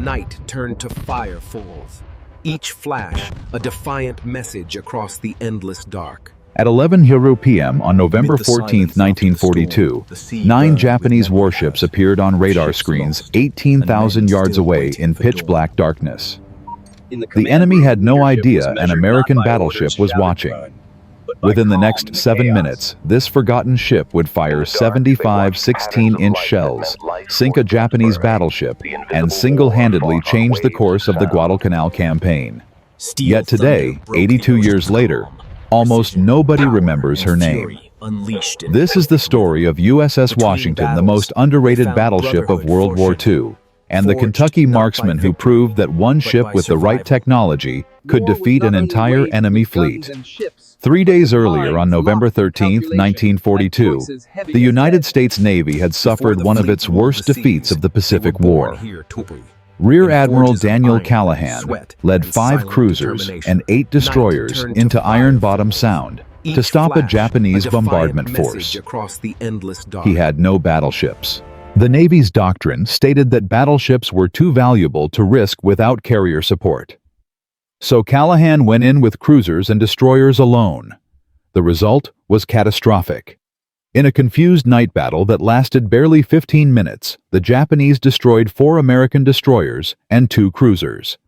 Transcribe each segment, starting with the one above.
night turned to firefalls. Each flash, a defiant message across the endless dark. At 11:00 p.m. on November 14, 1942, 9 Japanese warships appeared on radar screens 18,000 yards away in pitch-black darkness. The enemy had no idea an American battleship was watching. Within the next 7 minutes, this forgotten ship would fire 75 16-inch shells, sink a Japanese battleship, and single-handedly change the course of the Guadalcanal campaign. Yet today, 82 years later, almost nobody remembers her name. This is the story of USS Washington, the most underrated battleship of World War II, and the Kentucky marksman who proved that one ship with the right technology could defeat an entire enemy fleet. 3 days earlier, on November 13, 1942, the United States Navy had suffered one of its worst defeats of the Pacific War. Rear Admiral Daniel Callahan led 5 cruisers and 8 destroyers into Iron Bottom Sound to stop a Japanese bombardment force. He had no battleships. The Navy's doctrine stated that battleships were too valuable to risk without carrier support. So Callahan went in with cruisers and destroyers alone. The result was catastrophic. In a confused night battle that lasted barely 15 minutes, the Japanese destroyed 4 American destroyers and 2 cruisers.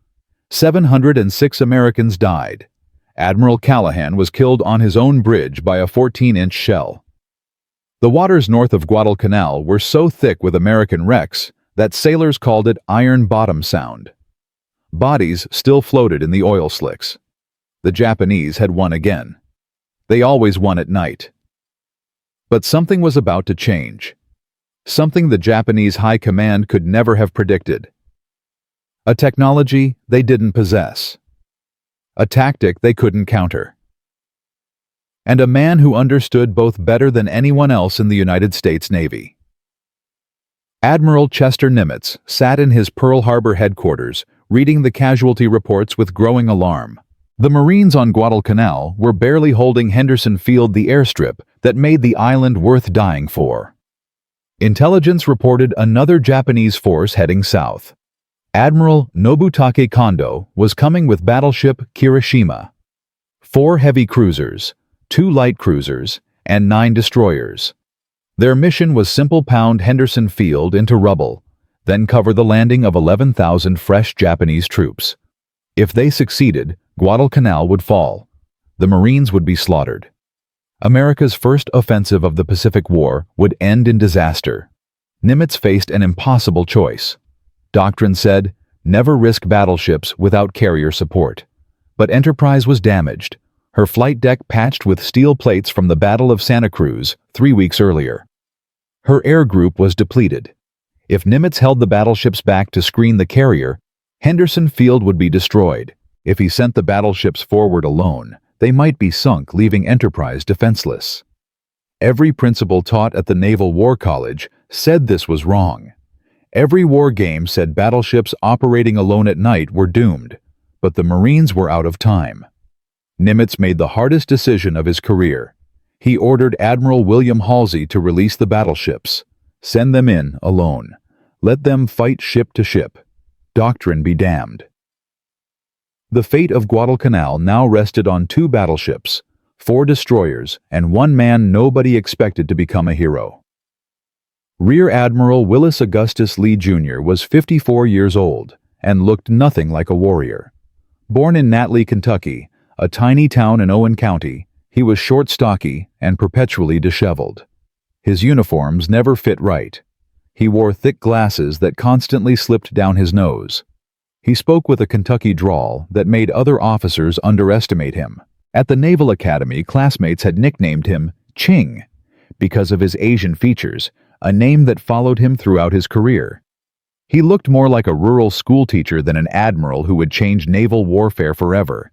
706 Americans died. Admiral Callahan was killed on his own bridge by a 14-inch shell. The waters north of Guadalcanal were so thick with American wrecks that sailors called it Iron Bottom Sound. Bodies still floated in the oil slicks. The Japanese had won again. They always won at night. But something was about to change. Something the Japanese high command could never have predicted. A technology they didn't possess. A tactic they couldn't counter. And a man who understood both better than anyone else in the United States Navy. Admiral Chester Nimitz sat in his Pearl Harbor headquarters, reading the casualty reports with growing alarm. The Marines on Guadalcanal were barely holding Henderson Field, the airstrip that made the island worth dying for. Intelligence reported another Japanese force heading south. Admiral Nobutake Kondo was coming with battleship Kirishima. 4 heavy cruisers, 2 light cruisers, and 9 destroyers. Their mission was simple: pound Henderson Field into rubble, then cover the landing of 11,000 fresh Japanese troops. If they succeeded, Guadalcanal would fall. The Marines would be slaughtered. America's first offensive of the Pacific War would end in disaster. Nimitz faced an impossible choice. Doctrine said, never risk battleships without carrier support. But Enterprise was damaged, her flight deck patched with steel plates from the Battle of Santa Cruz 3 weeks earlier. Her air group was depleted. If Nimitz held the battleships back to screen the carrier, Henderson Field would be destroyed. If he sent the battleships forward alone, they might be sunk, leaving Enterprise defenseless. Every principal taught at the Naval War College said this was wrong. Every war game said battleships operating alone at night were doomed, but the Marines were out of time. Nimitz made the hardest decision of his career. He ordered Admiral William Halsey to release the battleships. Send them in alone. Let them fight ship to ship. Doctrine be damned. The fate of Guadalcanal now rested on 2 battleships, 4 destroyers, and 1 man nobody expected to become a hero. Rear Admiral Willis Augustus Lee Jr. was 54 years old and looked nothing like a warrior. Born in Natley, Kentucky, a tiny town in Owen County, he was short, stocky, and perpetually disheveled. His uniforms never fit right. He wore thick glasses that constantly slipped down his nose. He spoke with a Kentucky drawl that made other officers underestimate him. At the Naval Academy, classmates had nicknamed him Ching because of his Asian features, a name that followed him throughout his career. He looked more like a rural schoolteacher than an admiral who would change naval warfare forever.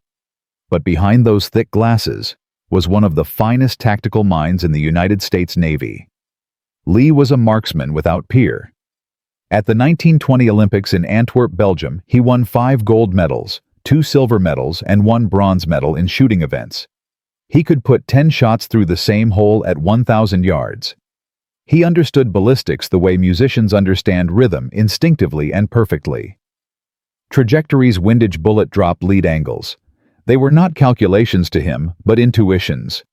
But behind those thick glasses was one of the finest tactical minds in the United States Navy. Lee was a marksman without peer. At the 1920 Olympics in Antwerp, Belgium, he won 5 gold medals, 2 silver medals, and 1 bronze medal in shooting events. He could put 10 shots through the same hole at 1,000 yards. He understood ballistics the way musicians understand rhythm, instinctively and perfectly. Trajectories, windage, bullet drop, lead angles. They were not calculations to him, but intuitions.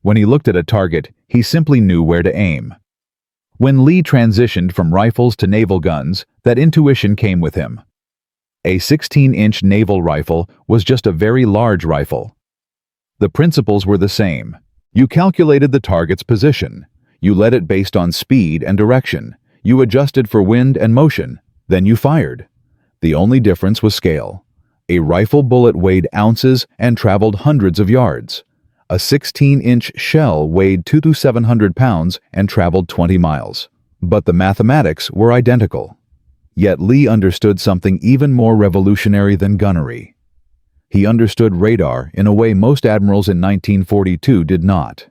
When he looked at a target, he simply knew where to aim. When Lee transitioned from rifles to naval guns, that intuition came with him. A 16-inch naval rifle was just a very large rifle. The principles were the same. You calculated the target's position. You led it based on speed and direction. You adjusted for wind and motion. Then you fired. The only difference was scale. A rifle bullet weighed ounces and traveled hundreds of yards. A 16-inch shell weighed 200 to 700 pounds and traveled 20 miles. But the mathematics were identical. Yet Lee understood something even more revolutionary than gunnery. He understood radar in a way most admirals in 1942 did not.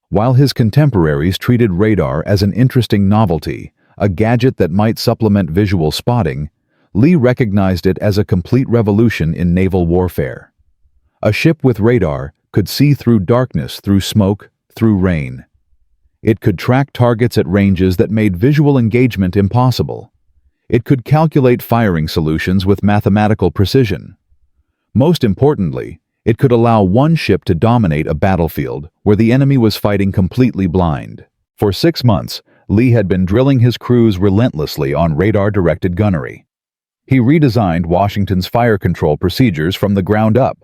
While his contemporaries treated radar as an interesting novelty, a gadget that might supplement visual spotting, Lee recognized it as a complete revolution in naval warfare. A ship with radar could see through darkness, through smoke, through rain. It could track targets at ranges that made visual engagement impossible. It could calculate firing solutions with mathematical precision. Most importantly, it could allow one ship to dominate a battlefield where the enemy was fighting completely blind. For 6 months, Lee had been drilling his crews relentlessly on radar-directed gunnery. He redesigned Washington's fire control procedures from the ground up.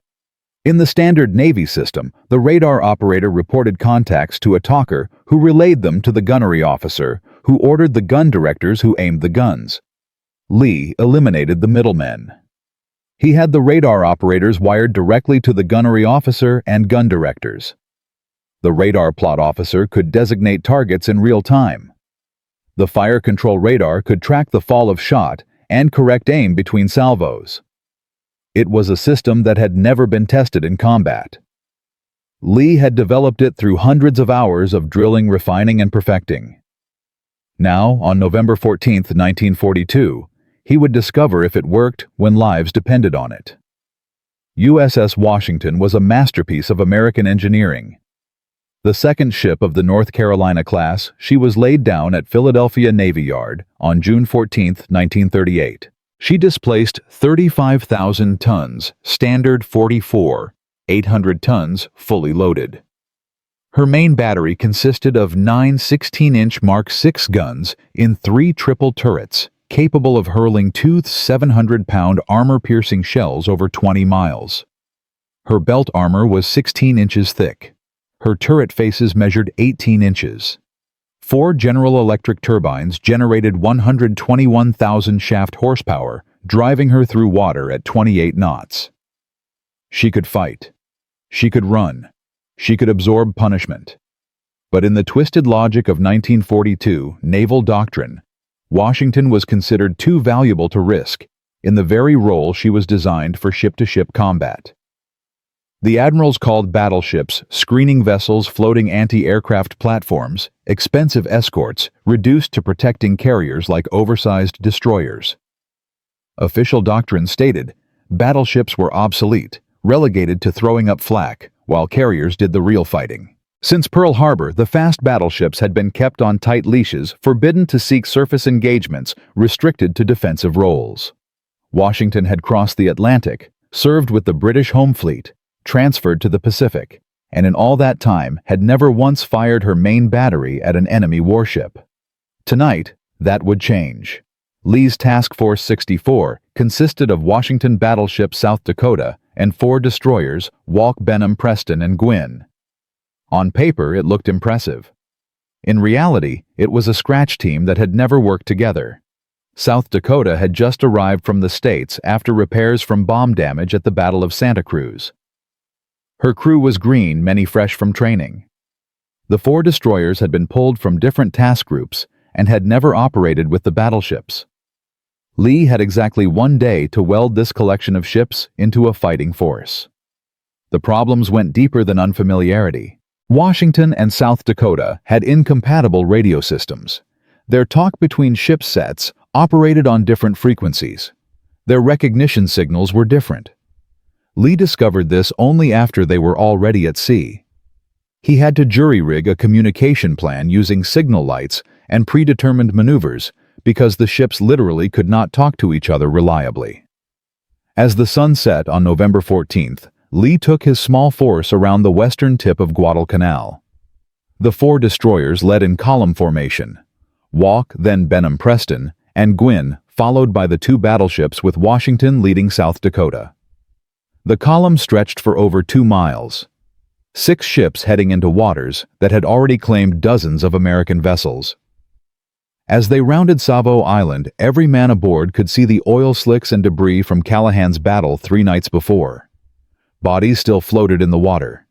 In the standard Navy system, the radar operator reported contacts to a talker who relayed them to the gunnery officer, who ordered the gun directors who aimed the guns. Lee eliminated the middlemen. He had the radar operators wired directly to the gunnery officer and gun directors. The radar plot officer could designate targets in real time. The fire control radar could track the fall of shot and correct aim between salvos. It was a system that had never been tested in combat. Lee had developed it through hundreds of hours of drilling, refining, and perfecting. Now, on November 14, 1942, he would discover if it worked when lives depended on it. USS Washington was a masterpiece of American engineering. The second ship of the North Carolina class, she was laid down at Philadelphia Navy Yard on June 14, 1938. She displaced 35,000 tons, standard 44, 800 tons fully loaded. Her main battery consisted of 9 16-inch Mark VI guns in 3 triple turrets, capable of hurling 2 700-pound armor-piercing shells over 20 miles. Her belt armor was 16 inches thick. Her turret faces measured 18 inches. 4 General Electric turbines generated 121,000 shaft horsepower, driving her through water at 28 knots. She could fight. She could run. She could absorb punishment. But in the twisted logic of 1942 naval doctrine, Washington was considered too valuable to risk in the very role she was designed for ship-to-ship combat. The admirals called battleships screening vessels, floating anti-aircraft platforms, expensive escorts reduced to protecting carriers like oversized destroyers. Official doctrine stated battleships were obsolete, relegated to throwing up flak, while carriers did the real fighting. Since Pearl Harbor, the fast battleships had been kept on tight leashes, forbidden to seek surface engagements, restricted to defensive roles. Washington had crossed the Atlantic, served with the British Home Fleet, transferred to the Pacific, and in all that time had never once fired her main battery at an enemy warship. Tonight, that would change. Lee's Task Force 64 consisted of Washington battleship South Dakota and 4 destroyers, Walk, Benham, Preston, and Gwynn. On paper, it looked impressive. In reality, it was a scratch team that had never worked together. South Dakota had just arrived from the States after repairs from bomb damage at the Battle of Santa Cruz. Her crew was green, many fresh from training. The 4 destroyers had been pulled from different task groups and had never operated with the battleships. Lee had exactly 1 day to weld this collection of ships into a fighting force. The problems went deeper than unfamiliarity. Washington and South Dakota had incompatible radio systems. Their talk between ship sets operated on different frequencies. Their recognition signals were different. Lee discovered this only after they were already at sea. He had to jury-rig a communication plan using signal lights and predetermined maneuvers because the ships literally could not talk to each other reliably. As the sun set on November 14th, Lee took his small force around the western tip of Guadalcanal. The 4 destroyers led in column formation. Walk, then Benham Preston, and Gwynn, followed by the 2 battleships with Washington leading South Dakota. The column stretched for over 2 miles. 6 ships heading into waters that had already claimed dozens of American vessels. As they rounded Savo Island, every man aboard could see the oil slicks and debris from Callahan's battle 3 nights before. Bodies still floated in the water.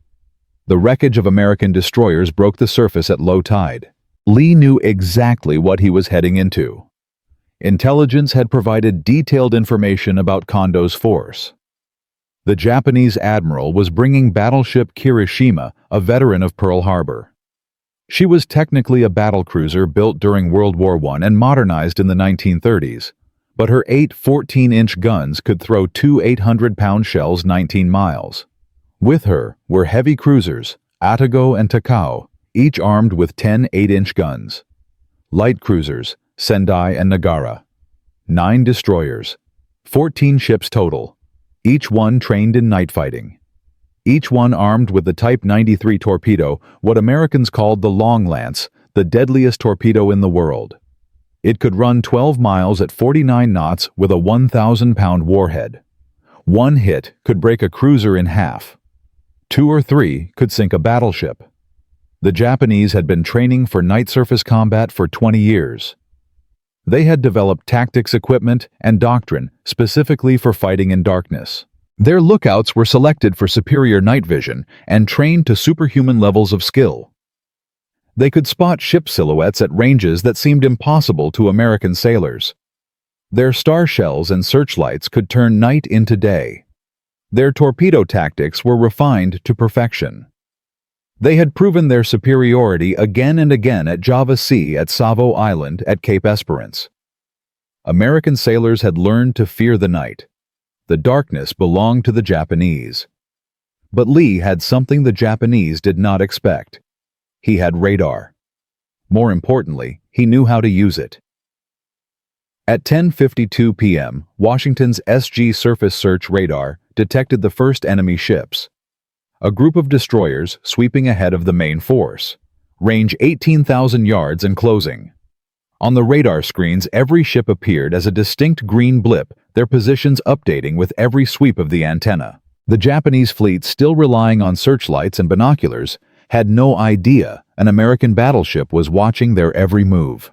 The wreckage of American destroyers broke the surface at low tide. Lee knew exactly what he was heading into. Intelligence had provided detailed information about Kondo's force. The Japanese Admiral was bringing Battleship Kirishima, a veteran of Pearl Harbor. She was technically a battlecruiser built during World War I and modernized in the 1930s, but her 8 14-inch guns could throw 2 800-pound shells 19 miles. With her were heavy cruisers, Atago and Takao, each armed with 10 8-inch guns. Light cruisers, Sendai and Nagara. 9 destroyers. 14 ships total, each one trained in night fighting. Each one armed with the Type 93 torpedo, what Americans called the Long Lance, the deadliest torpedo in the world. It could run 12 miles at 49 knots with a 1,000-pound warhead. One hit could break a cruiser in half. 2 or 3 could sink a battleship. The Japanese had been training for night surface combat for 20 years. They had developed tactics equipment and doctrine specifically for fighting in darkness. Their lookouts were selected for superior night vision and trained to superhuman levels of skill. They could spot ship silhouettes at ranges that seemed impossible to American sailors. Their star shells and searchlights could turn night into day. Their torpedo tactics were refined to perfection. They had proven their superiority again and again at Java Sea, at Savo Island, at Cape Esperance. American sailors had learned to fear the night. The darkness belonged to the Japanese. But Lee had something the Japanese did not expect. He had radar. More importantly, he knew how to use it. At 10:52 p.m., Washington's SG surface search radar detected the first enemy ships. A group of destroyers sweeping ahead of the main force. Range 18,000 yards and closing. On the radar screens, every ship appeared as a distinct green blip, their positions updating with every sweep of the antenna. The Japanese fleet, still relying on searchlights and binoculars, had no idea an American battleship was watching their every move.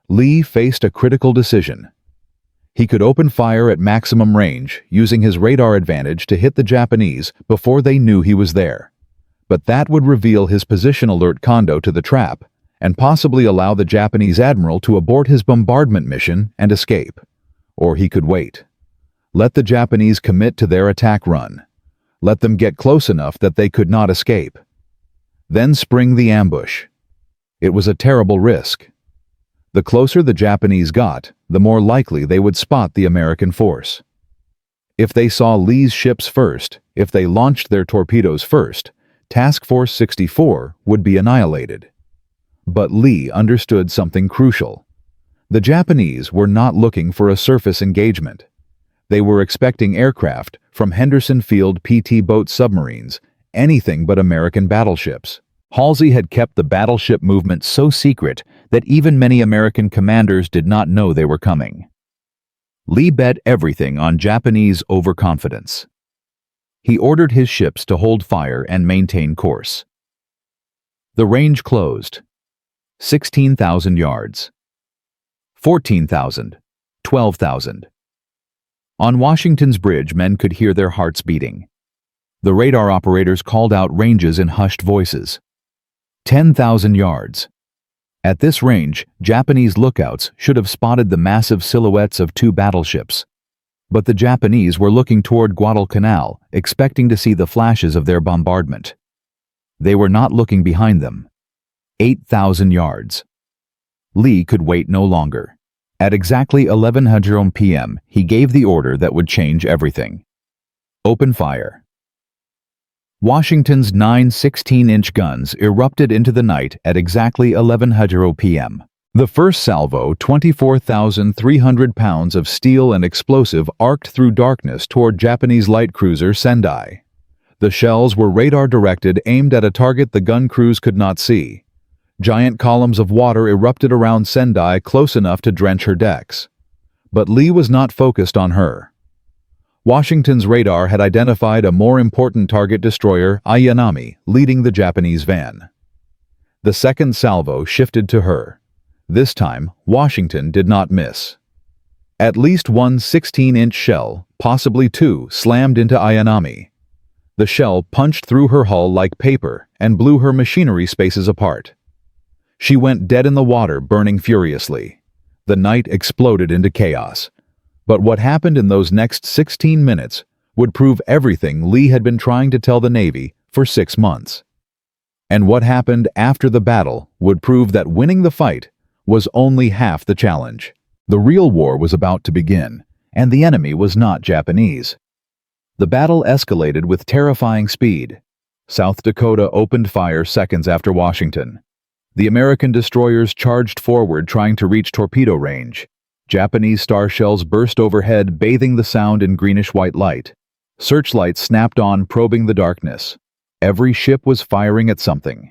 Lee faced a critical decision. He could open fire at maximum range, using his radar advantage to hit the Japanese before they knew he was there. But that would reveal his position alert Kondo to the trap, and possibly allow the Japanese admiral to abort his bombardment mission and escape. Or he could wait. Let the Japanese commit to their attack run. Let them get close enough that they could not escape. Then spring the ambush. It was a terrible risk. The closer the Japanese got, the more likely they would spot the American force. If they saw Lee's ships first, if they launched their torpedoes first, Task Force 64 would be annihilated. But Lee understood something crucial. The Japanese were not looking for a surface engagement. They were expecting aircraft from Henderson Field PT boat submarines, anything but American battleships. Halsey had kept the battleship movement so secret that even many American commanders did not know they were coming. Lee bet everything on Japanese overconfidence. He ordered his ships to hold fire and maintain course. The range closed. 16,000 yards. 14,000. 12,000. On Washington's bridge, men could hear their hearts beating. The radar operators called out ranges in hushed voices. 10,000 yards. At this range, Japanese lookouts should have spotted the massive silhouettes of 2 battleships. But the Japanese were looking toward Guadalcanal, expecting to see the flashes of their bombardment. They were not looking behind them. 8,000 yards. Lee could wait no longer. At exactly 11:00 p.m., he gave the order that would change everything. Open fire. Washington's 9 16-inch guns erupted into the night at exactly 11:00 p.m. The first salvo, 24,300 pounds of steel and explosive, arced through darkness toward Japanese light cruiser Sendai. The shells were radar-directed, aimed at a target the gun crews could not see. Giant columns of water erupted around Sendai, close enough to drench her decks. But Lee was not focused on her. Washington's radar had identified a more important target destroyer, Ayanami, leading the Japanese van. The second salvo shifted to her. This time, Washington did not miss. At least one 16-inch shell, possibly two, slammed into Ayanami. The shell punched through her hull like paper and blew her machinery spaces apart. She went dead in the water, burning furiously. The night exploded into chaos. But what happened in those next 16 minutes would prove everything Lee had been trying to tell the Navy for 6 months. And what happened after the battle would prove that winning the fight was only half the challenge. The real war was about to begin, and the enemy was not Japanese. The battle escalated with terrifying speed. South Dakota opened fire seconds after Washington. The American destroyers charged forward, trying to reach torpedo range. Japanese star shells burst overhead, bathing the Sound in greenish-white light. Searchlights snapped on, probing the darkness. Every ship was firing at something.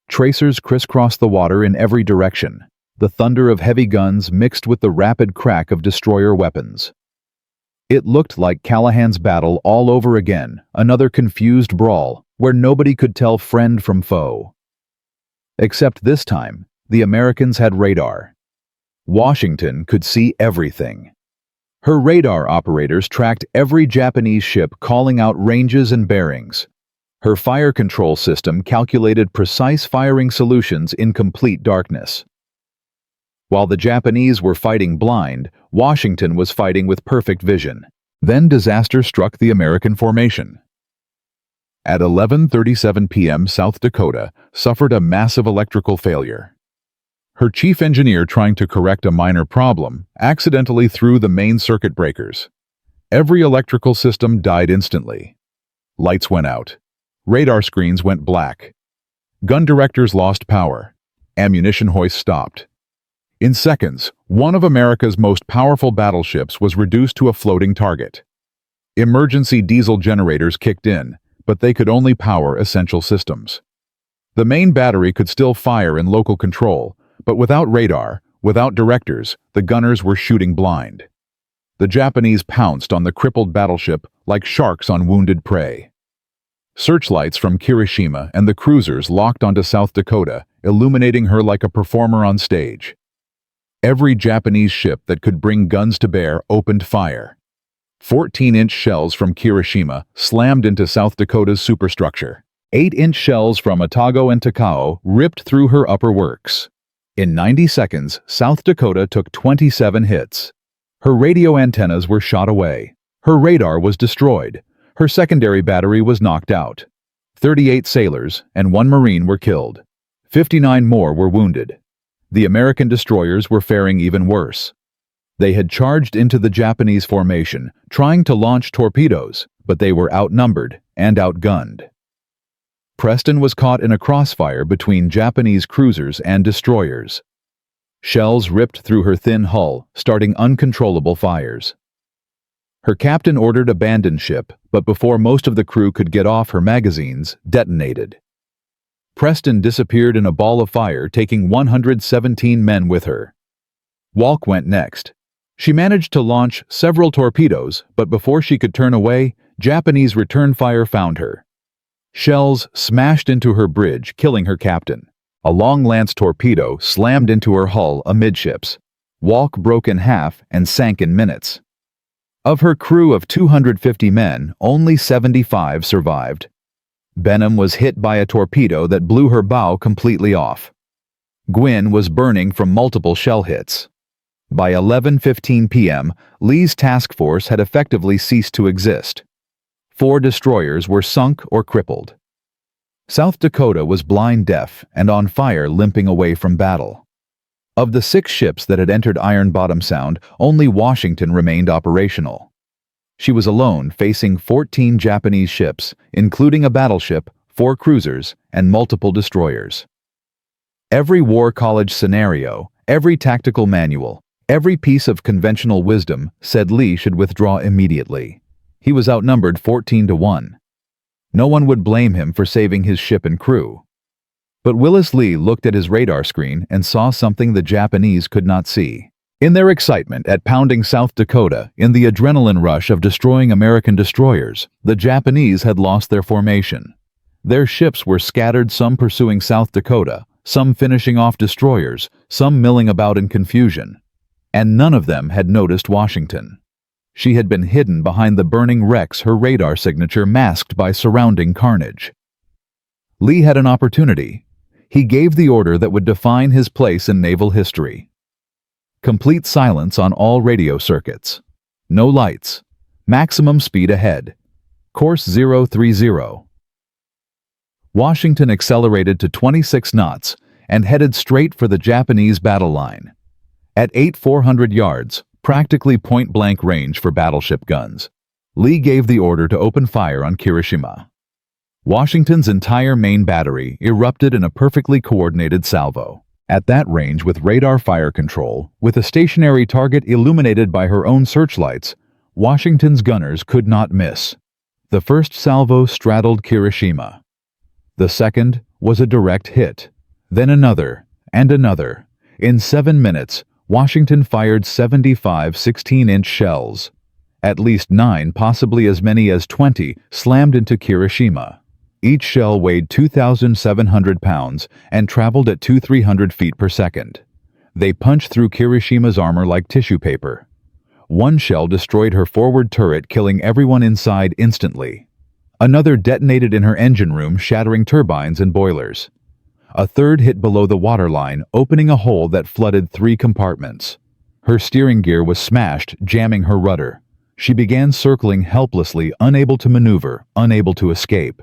Tracers crisscrossed the water in every direction. The thunder of heavy guns mixed with the rapid crack of destroyer weapons. It looked like Callahan's battle all over again, another confused brawl, where nobody could tell friend from foe. Except this time, the Americans had radar. Washington could see everything. Her radar operators tracked every Japanese ship, calling out ranges and bearings. Her fire control system calculated precise firing solutions in complete darkness. While the Japanese were fighting blind, Washington was fighting with perfect vision. Then disaster struck the American formation. At 11:37 p.m., South Dakota suffered a massive electrical failure. Her chief engineer, trying to correct a minor problem, accidentally threw the main circuit breakers. Every electrical system died instantly. Lights went out. Radar screens went black. Gun directors lost power. Ammunition hoists stopped. In seconds, one of America's most powerful battleships was reduced to a floating target. Emergency diesel generators kicked in, but they could only power essential systems. The main battery could still fire in local control, but without radar, without directors, the gunners were shooting blind. The Japanese pounced on the crippled battleship like sharks on wounded prey. Searchlights from Kirishima and the cruisers locked onto South Dakota, illuminating her like a performer on stage. Every Japanese ship that could bring guns to bear opened fire. 14-inch shells from Kirishima slammed into South Dakota's superstructure. 8-inch shells from Otago and Takao ripped through her upper works. In 90 seconds, South Dakota took 27 hits. Her radio antennas were shot away. Her radar was destroyed. Her secondary battery was knocked out. 38 sailors and 1 Marine were killed. 59 more were wounded. The American destroyers were faring even worse. They had charged into the Japanese formation, trying to launch torpedoes, but they were outnumbered and outgunned. Preston was caught in a crossfire between Japanese cruisers and destroyers. Shells ripped through her thin hull, starting uncontrollable fires. Her captain ordered abandon ship, but before most of the crew could get off, her magazines detonated. Preston disappeared in a ball of fire, taking 117 men with her. Walk went next. She managed to launch several torpedoes, but before she could turn away, Japanese return fire found her. Shells smashed into her bridge, killing her captain. A long-lance torpedo slammed into her hull amidships. Walk broke in half and sank in minutes. Of her crew of 250 men, only 75 survived. Benham was hit by a torpedo that blew her bow completely off. Gwynn was burning from multiple shell hits. By 11:15 p.m., Lee's task force had effectively ceased to exist. 4 destroyers were sunk or crippled. South Dakota was blind deaf and on fire, limping away from battle. Of the 6 ships that had entered Iron Bottom Sound, only Washington remained operational. She was alone, facing 14 Japanese ships, including a battleship, 4 cruisers, and multiple destroyers. Every war college scenario, every tactical manual, every piece of conventional wisdom said Lee should withdraw immediately. He was outnumbered 14-1. No one would blame him for saving his ship and crew. But Willis Lee looked at his radar screen and saw something the Japanese could not see. In their excitement at pounding South Dakota, in the adrenaline rush of destroying American destroyers, the Japanese had lost their formation. Their ships were scattered, some pursuing South Dakota, some finishing off destroyers, some milling about in confusion. And none of them had noticed Washington. She had been hidden behind the burning wrecks, her radar signature masked by surrounding carnage. Lee had an opportunity. He gave the order that would define his place in naval history. Complete silence on all radio circuits. No lights. Maximum speed ahead. Course 030. Washington accelerated to 26 knots and headed straight for the Japanese battle line. At 8,400 yards, practically point-blank range for battleship guns, Lee gave the order to open fire on Kirishima. Washington's entire main battery erupted in a perfectly coordinated salvo. At that range, with radar fire control, with a stationary target illuminated by her own searchlights, Washington's gunners could not miss. The first salvo straddled Kirishima. The second was a direct hit. Then another, and another. In 7 minutes, Washington fired 75 16-inch shells. At least 9, possibly as many as 20, slammed into Kirishima. Each shell weighed 2,700 pounds and traveled at 2,300 feet per second. They punched through Kirishima's armor like tissue paper. One shell destroyed her forward turret, killing everyone inside instantly. Another detonated in her engine room, shattering turbines and boilers. A third hit below the waterline, opening a hole that flooded 3 compartments. Her steering gear was smashed, jamming her rudder. She began circling helplessly, unable to maneuver, unable to escape.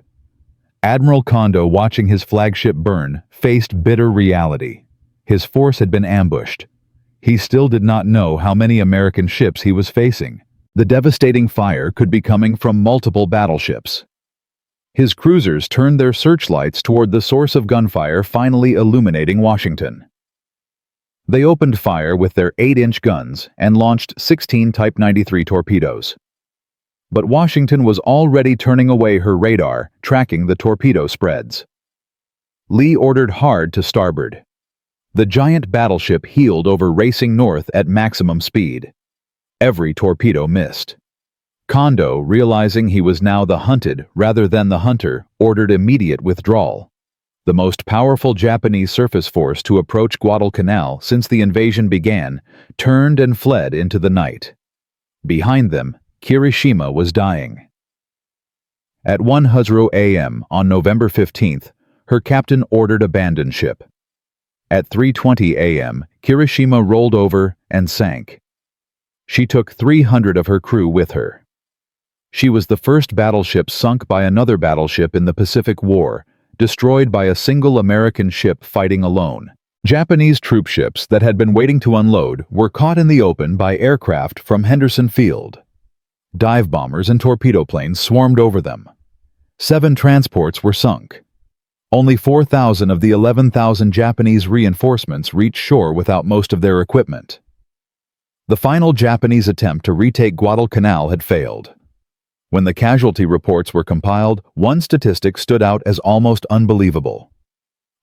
Admiral Kondo, watching his flagship burn, faced bitter reality. His force had been ambushed. He still did not know how many American ships he was facing. The devastating fire could be coming from multiple battleships. His cruisers turned their searchlights toward the source of gunfire, finally illuminating Washington. They opened fire with their 8-inch guns and launched 16 Type 93 torpedoes. But Washington was already turning away her radar, tracking the torpedo spreads. Lee ordered hard to starboard. The giant battleship heeled over, racing north at maximum speed. Every torpedo missed. Kondo, realizing he was now the hunted rather than the hunter, ordered immediate withdrawal. The most powerful Japanese surface force to approach Guadalcanal since the invasion began, turned and fled into the night. Behind them, Kirishima was dying. At 1:00 a.m. on November 15th, her captain ordered abandon ship. At 3:20 a.m., Kirishima rolled over and sank. She took 300 of her crew with her. She was the first battleship sunk by another battleship in the Pacific War, destroyed by a single American ship fighting alone. Japanese troop ships that had been waiting to unload were caught in the open by aircraft from Henderson Field. Dive bombers and torpedo planes swarmed over them. 7 transports were sunk. Only 4,000 of the 11,000 Japanese reinforcements reached shore without most of their equipment. The final Japanese attempt to retake Guadalcanal had failed. When the casualty reports were compiled, one statistic stood out as almost unbelievable.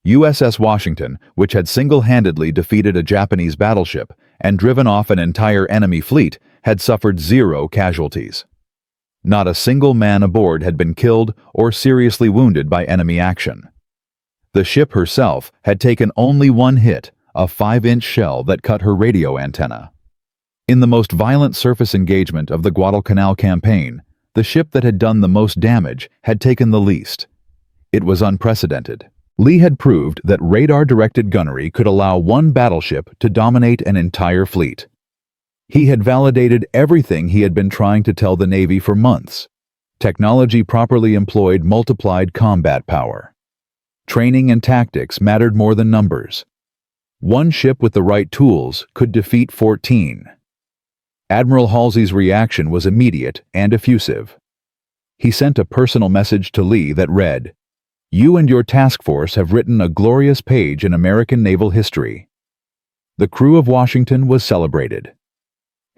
USS Washington, which had single-handedly defeated a Japanese battleship and driven off an entire enemy fleet, had suffered 0 casualties. Not a single man aboard had been killed or seriously wounded by enemy action. The ship herself had taken only one hit, a 5-inch shell that cut her radio antenna. In the most violent surface engagement of the Guadalcanal campaign, the ship that had done the most damage had taken the least. It was unprecedented. Lee had proved that radar-directed gunnery could allow one battleship to dominate an entire fleet. He had validated everything he had been trying to tell the Navy for months. Technology properly employed multiplied combat power. Training and tactics mattered more than numbers. One ship with the right tools could defeat 14. Admiral Halsey's reaction was immediate and effusive. He sent a personal message to Lee that read, You and your task force have written a glorious page in American naval history. The crew of Washington was celebrated.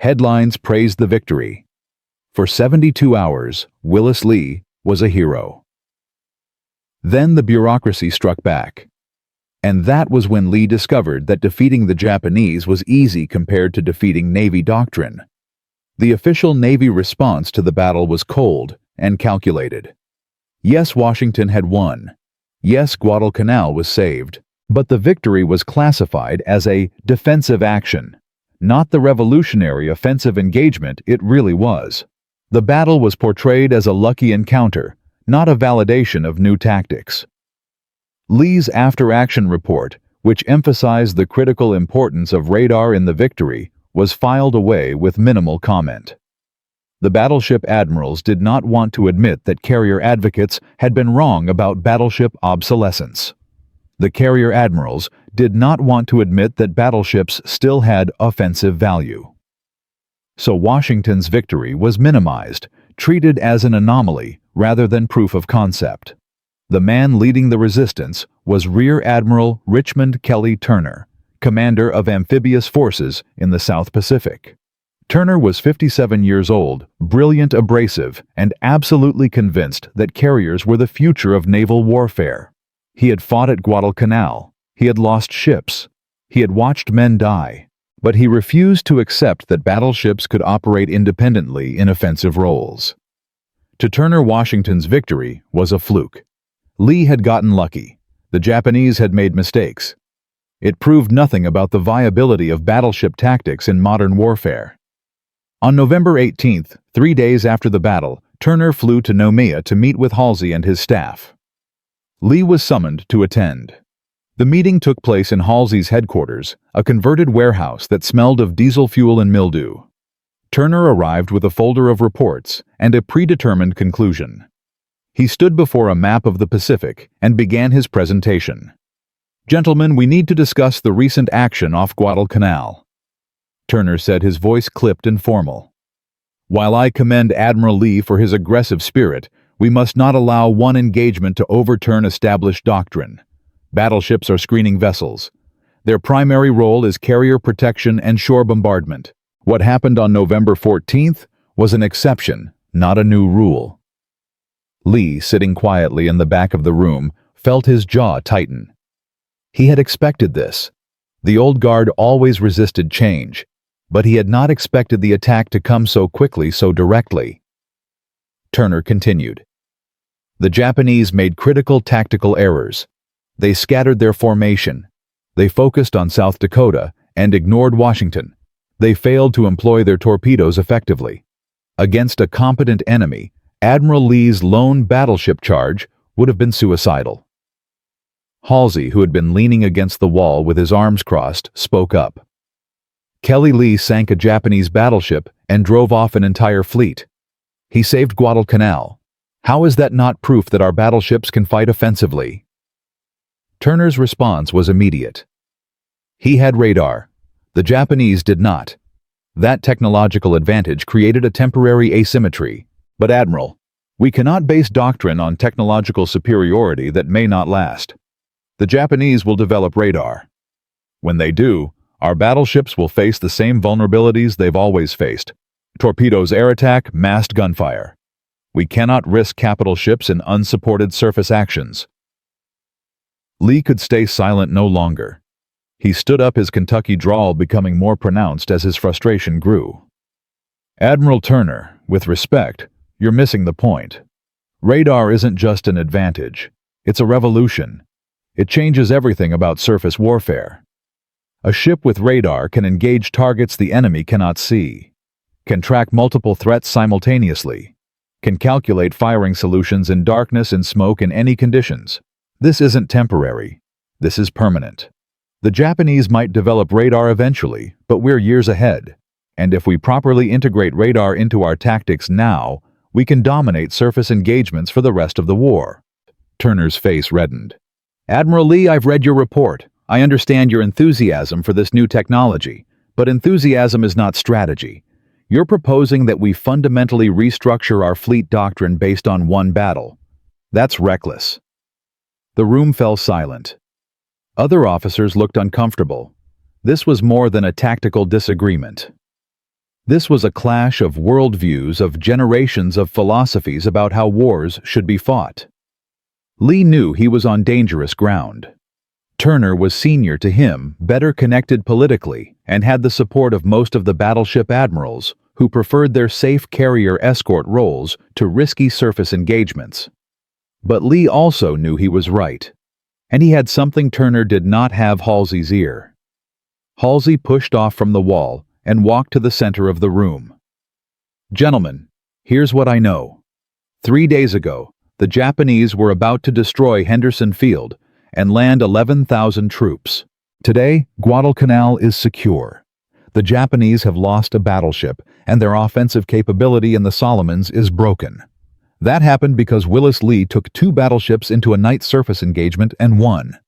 Headlines praised the victory. For 72 hours, Willis Lee was a hero. Then the bureaucracy struck back. And that was when Lee discovered that defeating the Japanese was easy compared to defeating Navy doctrine. The official Navy response to the battle was cold and calculated. Yes, Washington had won. Yes, Guadalcanal was saved. But the victory was classified as a defensive action, not the revolutionary offensive engagement it really was. The battle was portrayed as a lucky encounter, not a validation of new tactics. Lee's after-action report, which emphasized the critical importance of radar in the victory, was filed away with minimal comment. The battleship admirals did not want to admit that carrier advocates had been wrong about battleship obsolescence. The carrier admirals did not want to admit that battleships still had offensive value. So Washington's victory was minimized, treated as an anomaly rather than proof of concept. The man leading the resistance was Rear Admiral Richmond Kelly Turner, commander of amphibious forces in the South Pacific. Turner was 57 years old, brilliant, abrasive, and absolutely convinced that carriers were the future of naval warfare. He had fought at Guadalcanal. He had lost ships. He had watched men die. But he refused to accept that battleships could operate independently in offensive roles. To Turner, Washington's victory was a fluke. Lee had gotten lucky. The Japanese had made mistakes. It proved nothing about the viability of battleship tactics in modern warfare. On November 18th, 3 days after the battle, Turner flew to Noumea to meet with Halsey and his staff. Lee was summoned to attend. The meeting took place in Halsey's headquarters, a converted warehouse that smelled of diesel fuel and mildew. Turner arrived with a folder of reports and a predetermined conclusion. He stood before a map of the Pacific and began his presentation. "Gentlemen, we need to discuss the recent action off Guadalcanal," Turner said, his voice clipped and formal. "While I commend Admiral Lee for his aggressive spirit, we must not allow one engagement to overturn established doctrine. Battleships are screening vessels. Their primary role is carrier protection and shore bombardment. What happened on November 14th was an exception, not a new rule." Lee, sitting quietly in the back of the room, felt his jaw tighten. He had expected this. The old guard always resisted change, but he had not expected the attack to come so quickly, so directly. Turner continued. "The Japanese made critical tactical errors. They scattered their formation. They focused on South Dakota and ignored Washington. They failed to employ their torpedoes effectively. Against a competent enemy, Admiral Lee's lone battleship charge would have been suicidal." Halsey, who had been leaning against the wall with his arms crossed, spoke up. "Kelly Lee sank a Japanese battleship and drove off an entire fleet. He saved Guadalcanal. How is that not proof that our battleships can fight offensively?" Turner's response was immediate. He had radar. The Japanese did not. That technological advantage created a temporary asymmetry. But Admiral, we cannot base doctrine on technological superiority that may not last. The Japanese will develop radar. When they do, our battleships will face the same vulnerabilities they've always faced. Torpedoes, air attack, massed gunfire. We cannot risk capital ships in unsupported surface actions. Lee could stay silent no longer. He stood up, his Kentucky drawl becoming more pronounced as his frustration grew. "Admiral Turner, with respect, you're missing the point. Radar isn't just an advantage. It's a revolution. It changes everything about surface warfare. A ship with radar can engage targets the enemy cannot see, can track multiple threats simultaneously, can calculate firing solutions in darkness and smoke in any conditions. This isn't temporary. This is permanent. The Japanese might develop radar eventually, but we're years ahead. And if we properly integrate radar into our tactics now, we can dominate surface engagements for the rest of the war." Turner's face reddened. "Admiral Lee, I've read your report. I understand your enthusiasm for this new technology, but enthusiasm is not strategy. You're proposing that we fundamentally restructure our fleet doctrine based on one battle. That's reckless." The room fell silent. Other officers looked uncomfortable. This was more than a tactical disagreement. This was a clash of worldviews, of generations of philosophies about how wars should be fought. Lee knew he was on dangerous ground. Turner was senior to him, better connected politically, and had the support of most of the battleship admirals, who preferred their safe carrier escort roles to risky surface engagements. But Lee also knew he was right, and he had something Turner did not have: Halsey's ear. Halsey pushed off from the wall and walked to the center of the room. "Gentlemen, here's what I know. 3 days ago, the Japanese were about to destroy Henderson Field and land 11,000 troops. Today, Guadalcanal is secure. The Japanese have lost a battleship, and their offensive capability in the Solomons is broken. That happened because Willis Lee took 2 battleships into a night surface engagement and won.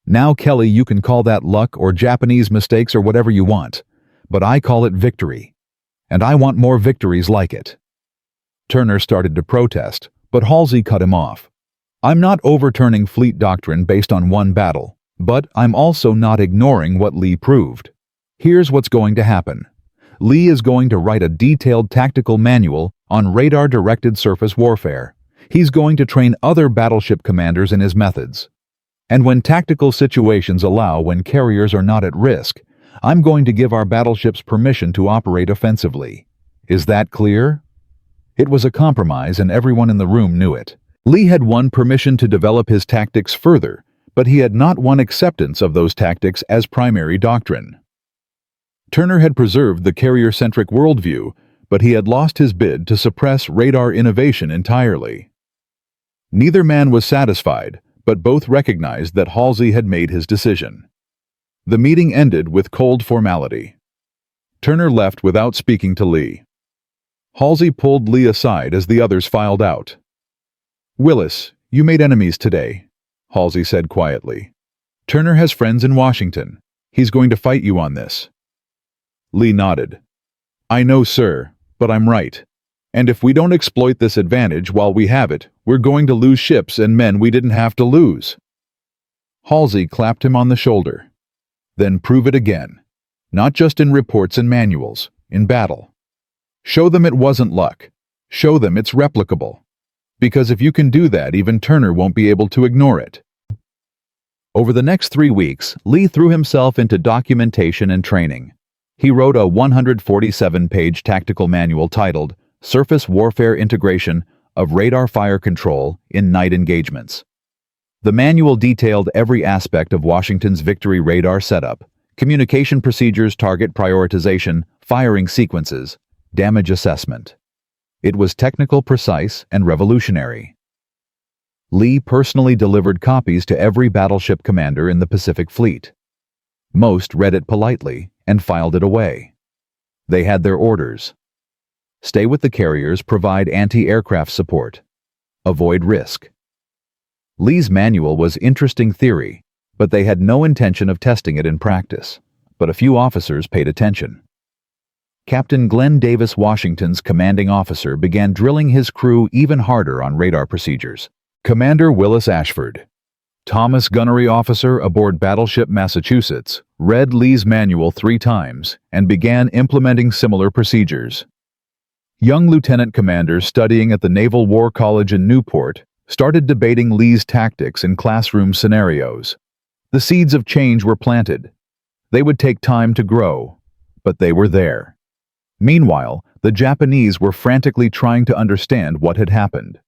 Now, Kelly, you can call that luck or Japanese mistakes or whatever you want, but I call it victory. And I want more victories like it." Turner started to protest, but Halsey cut him off. "I'm not overturning fleet doctrine based on one battle, but I'm also not ignoring what Lee proved. Here's what's going to happen. Lee is going to write a detailed tactical manual on radar-directed surface warfare. He's going to train other battleship commanders in his methods. And when tactical situations allow, when carriers are not at risk, I'm going to give our battleships permission to operate offensively. Is that clear?" It was a compromise, and everyone in the room knew it. Lee had won permission to develop his tactics further, but he had not won acceptance of those tactics as primary doctrine. Turner had preserved the carrier-centric worldview, but he had lost his bid to suppress radar innovation entirely. Neither man was satisfied, but both recognized that Halsey had made his decision. The meeting ended with cold formality. Turner left without speaking to Lee. Halsey pulled Lee aside as the others filed out. "Willis, you made enemies today," Halsey said quietly. "Turner has friends in Washington. He's going to fight you on this." Lee nodded. "I know, sir, but I'm right. And if we don't exploit this advantage while we have it, we're going to lose ships and men we didn't have to lose." Halsey clapped him on the shoulder. "Then prove it again. Not just in reports and manuals, in battle. Show them it wasn't luck. Show them it's replicable. Because if you can do that, even Turner won't be able to ignore it." Over the next 3 weeks, Lee threw himself into documentation and training. He wrote a 147-page tactical manual titled "Surface Warfare Integration of Radar Fire Control in Night Engagements." The manual detailed every aspect of Washington's Victory radar setup: communication procedures, target prioritization, firing sequences, damage assessment. It was technical, precise, and revolutionary. Lee personally delivered copies to every battleship commander in the Pacific Fleet. Most read it politely and filed it away. They had their orders. Stay with the carriers, provide anti-aircraft support. Avoid risk. Lee's manual was interesting theory, but they had no intention of testing it in practice. But a few officers paid attention. Captain Glenn Davis, Washington's commanding officer, began drilling his crew even harder on radar procedures. Commander Willis Ashford, Thomas gunnery officer aboard Battleship Massachusetts, read Lee's manual 3 times and began implementing similar procedures. Young lieutenant commanders studying at the Naval War College in Newport started debating Lee's tactics in classroom scenarios. The seeds of change were planted. They would take time to grow, but they were there. Meanwhile, the Japanese were frantically trying to understand what had happened.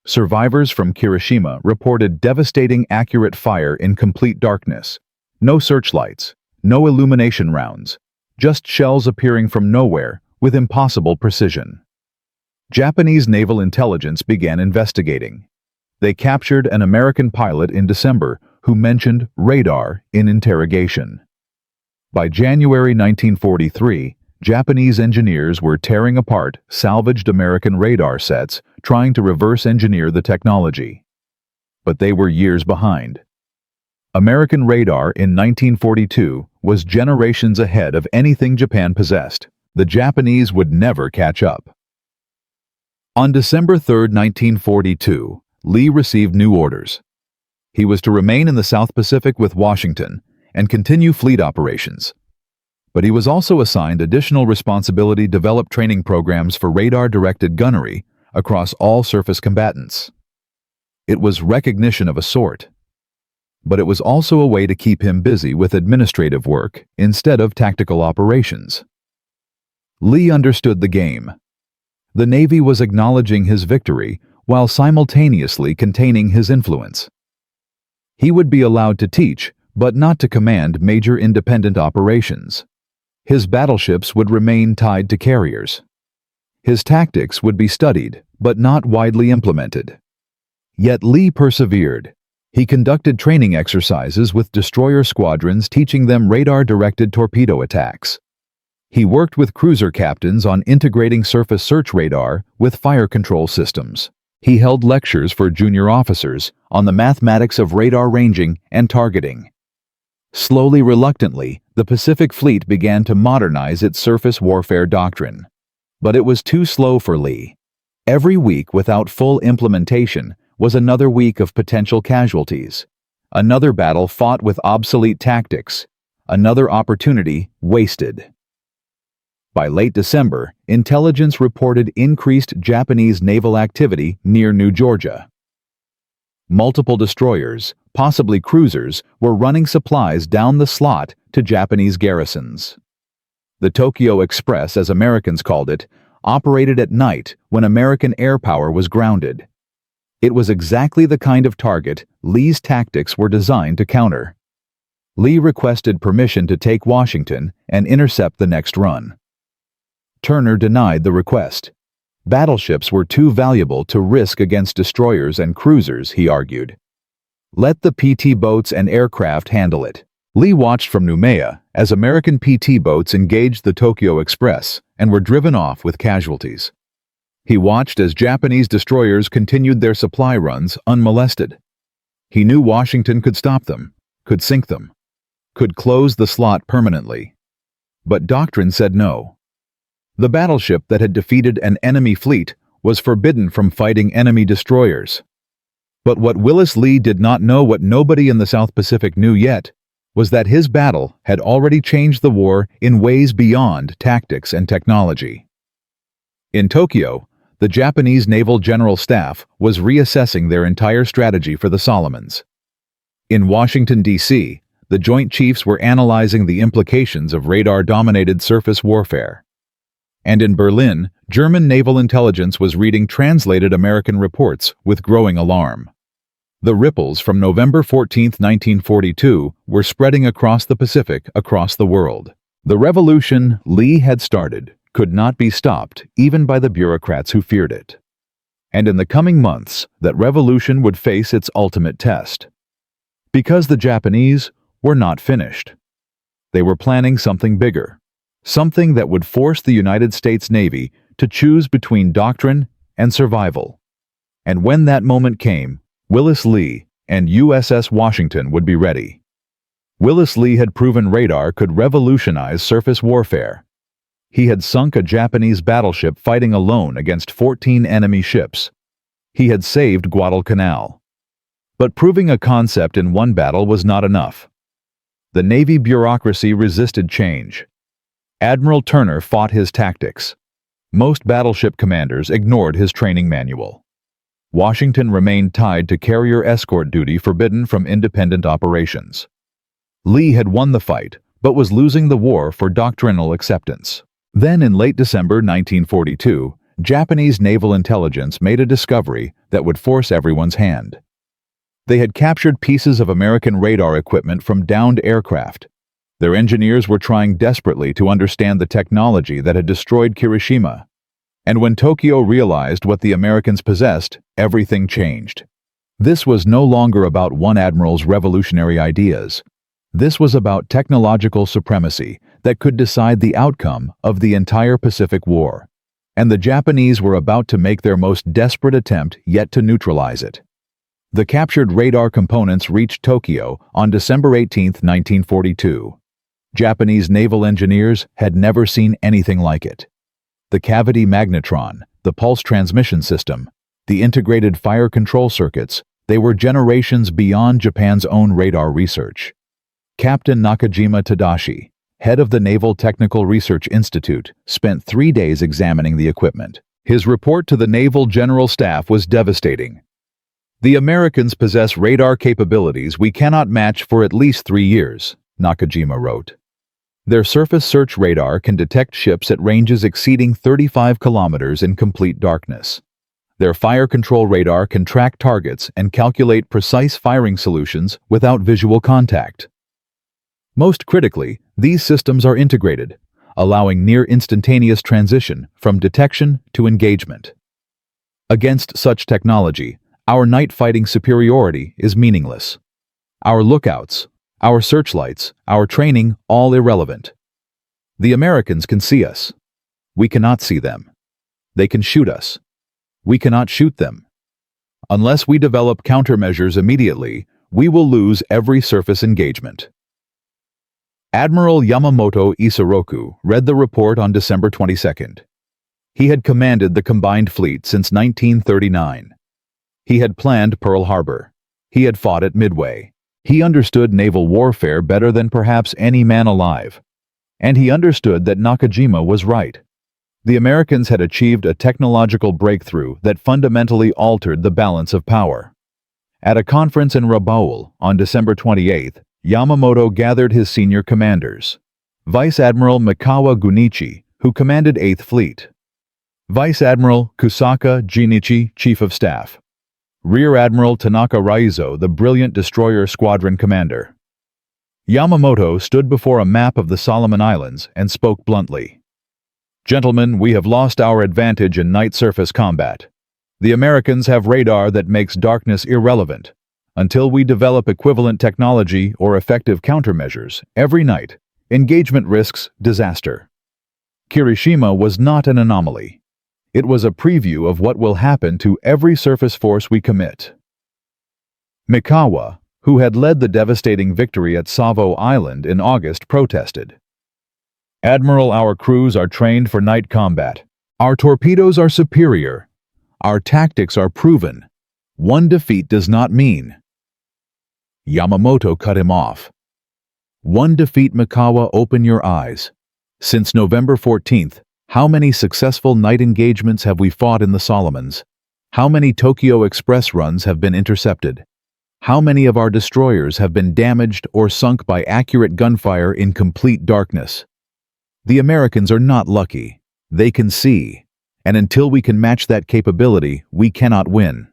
Survivors from Hiroshima reported devastating, accurate fire in complete darkness. No searchlights, no illumination rounds, just shells appearing from nowhere with impossible precision. Japanese naval intelligence began investigating. They captured an American pilot in December who mentioned radar in interrogation. By January 1943, Japanese engineers were tearing apart salvaged American radar sets, trying to reverse engineer the technology. But they were years behind. American radar in 1942 was generations ahead of anything Japan possessed. The Japanese would never catch up. On December 3, 1942, Lee received new orders. He was to remain in the South Pacific with Washington and continue fleet operations. But he was also assigned additional responsibility to develop training programs for radar-directed gunnery across all surface combatants. It was recognition of a sort, but it was also a way to keep him busy with administrative work instead of tactical operations. Lee understood the game. The Navy was acknowledging his victory while simultaneously containing his influence. He would be allowed to teach, but not to command major independent operations. His battleships would remain tied to carriers. His tactics would be studied, but not widely implemented. Yet Lee persevered. He conducted training exercises with destroyer squadrons, teaching them radar-directed torpedo attacks. He worked with cruiser captains on integrating surface search radar with fire control systems. He held lectures for junior officers on the mathematics of radar ranging and targeting. Slowly, reluctantly, the Pacific Fleet began to modernize its surface warfare doctrine. But it was too slow for Lee. Every week without full implementation was another week of potential casualties, another battle fought with obsolete tactics, another opportunity wasted. By late December, intelligence reported increased Japanese naval activity near New Georgia. Multiple destroyers, possibly cruisers, were running supplies down the slot to Japanese garrisons. The Tokyo Express, as Americans called it, operated at night when American air power was grounded. It was exactly the kind of target Lee's tactics were designed to counter. Lee requested permission to take Washington and intercept the next run. Turner denied the request. Battleships were too valuable to risk against destroyers and cruisers, he argued. Let the PT boats and aircraft handle it. Lee watched from Noumea as American PT boats engaged the Tokyo Express and were driven off with casualties. He watched as Japanese destroyers continued their supply runs unmolested. He knew Washington could stop them, could sink them, could close the slot permanently. But doctrine said no. The battleship that had defeated an enemy fleet was forbidden from fighting enemy destroyers. But what Willis Lee did not know, what nobody in the South Pacific knew yet, was that his battle had already changed the war in ways beyond tactics and technology. In Tokyo, the Japanese Naval General Staff was reassessing their entire strategy for the Solomons. In Washington, D.C., the Joint Chiefs were analyzing the implications of radar-dominated surface warfare. And in Berlin, German naval intelligence was reading translated American reports with growing alarm. The ripples from November 14, 1942, were spreading across the Pacific, across the world. The revolution Lee had started could not be stopped, even by the bureaucrats who feared it. And in the coming months, that revolution would face its ultimate test. Because the Japanese were not finished. They were planning something bigger. Something that would force the United States Navy to choose between doctrine and survival. And when that moment came, Willis Lee and USS Washington would be ready. Willis Lee had proven radar could revolutionize surface warfare. He had sunk a Japanese battleship fighting alone against 14 enemy ships. He had saved Guadalcanal. But proving a concept in one battle was not enough. The Navy bureaucracy resisted change. Admiral Turner fought his tactics. Most battleship commanders ignored his training manual. Washington remained tied to carrier escort duty forbidden from independent operations. Lee had won the fight, but was losing the war for doctrinal acceptance. Then in late December 1942, Japanese naval intelligence made a discovery that would force everyone's hand. They had captured pieces of American radar equipment from downed aircraft. Their engineers were trying desperately to understand the technology that had destroyed Hiroshima. And when Tokyo realized what the Americans possessed, everything changed. This was no longer about one admiral's revolutionary ideas. This was about technological supremacy that could decide the outcome of the entire Pacific War. And the Japanese were about to make their most desperate attempt yet to neutralize it. The captured radar components reached Tokyo on December 18, 1942. Japanese naval engineers had never seen anything like it. The cavity magnetron, the pulse transmission system, the integrated fire control circuits, They were generations beyond Japan's own radar research. Captain Nakajima Tadashi, head of the Naval Technical Research Institute, spent 3 days examining the equipment. His report to the Naval General Staff was devastating. "The Americans possess radar capabilities we cannot match for at least 3 years," Nakajima wrote. Their surface search radar can detect ships at ranges exceeding 35 kilometers in complete darkness. Their fire control radar can track targets and calculate precise firing solutions without visual contact. Most critically, these systems are integrated, allowing near-instantaneous transition from detection to engagement. Against such technology, our night fighting superiority is meaningless. Our lookouts, our searchlights, our training, all irrelevant. The Americans can see us. We cannot see them. They can shoot us. We cannot shoot them. Unless we develop countermeasures immediately, we will lose every surface engagement. Admiral Yamamoto Isoroku read the report on December 22nd. He had commanded the combined fleet since 1939. He had planned Pearl Harbor. He had fought at Midway. He understood naval warfare better than perhaps any man alive. And he understood that Nakajima was right. The Americans had achieved a technological breakthrough that fundamentally altered the balance of power. At a conference in Rabaul on December 28th, Yamamoto gathered his senior commanders. Vice Admiral Mikawa Gunichi, who commanded 8th Fleet. Vice Admiral Kusaka Jinichi, Chief of Staff. Rear Admiral Tanaka Raizo, the brilliant destroyer squadron commander. Yamamoto stood before a map of the Solomon Islands and spoke bluntly. "Gentlemen, we have lost our advantage in night surface combat. The Americans have radar that makes darkness irrelevant. Until we develop equivalent technology or effective countermeasures, every night, engagement risks disaster." Kirishima was not an anomaly. It was a preview of what will happen to every surface force we commit. Mikawa, who had led the devastating victory at Savo Island in August, protested. "Admiral, our crews are trained for night combat. Our torpedoes are superior. Our tactics are proven. One defeat does not mean..." Yamamoto cut him off. "One defeat, Mikawa, open your eyes. Since November 14th, how many successful night engagements have we fought in the Solomons? How many Tokyo Express runs have been intercepted? How many of our destroyers have been damaged or sunk by accurate gunfire in complete darkness? The Americans are not lucky. They can see. And until we can match that capability, we cannot win."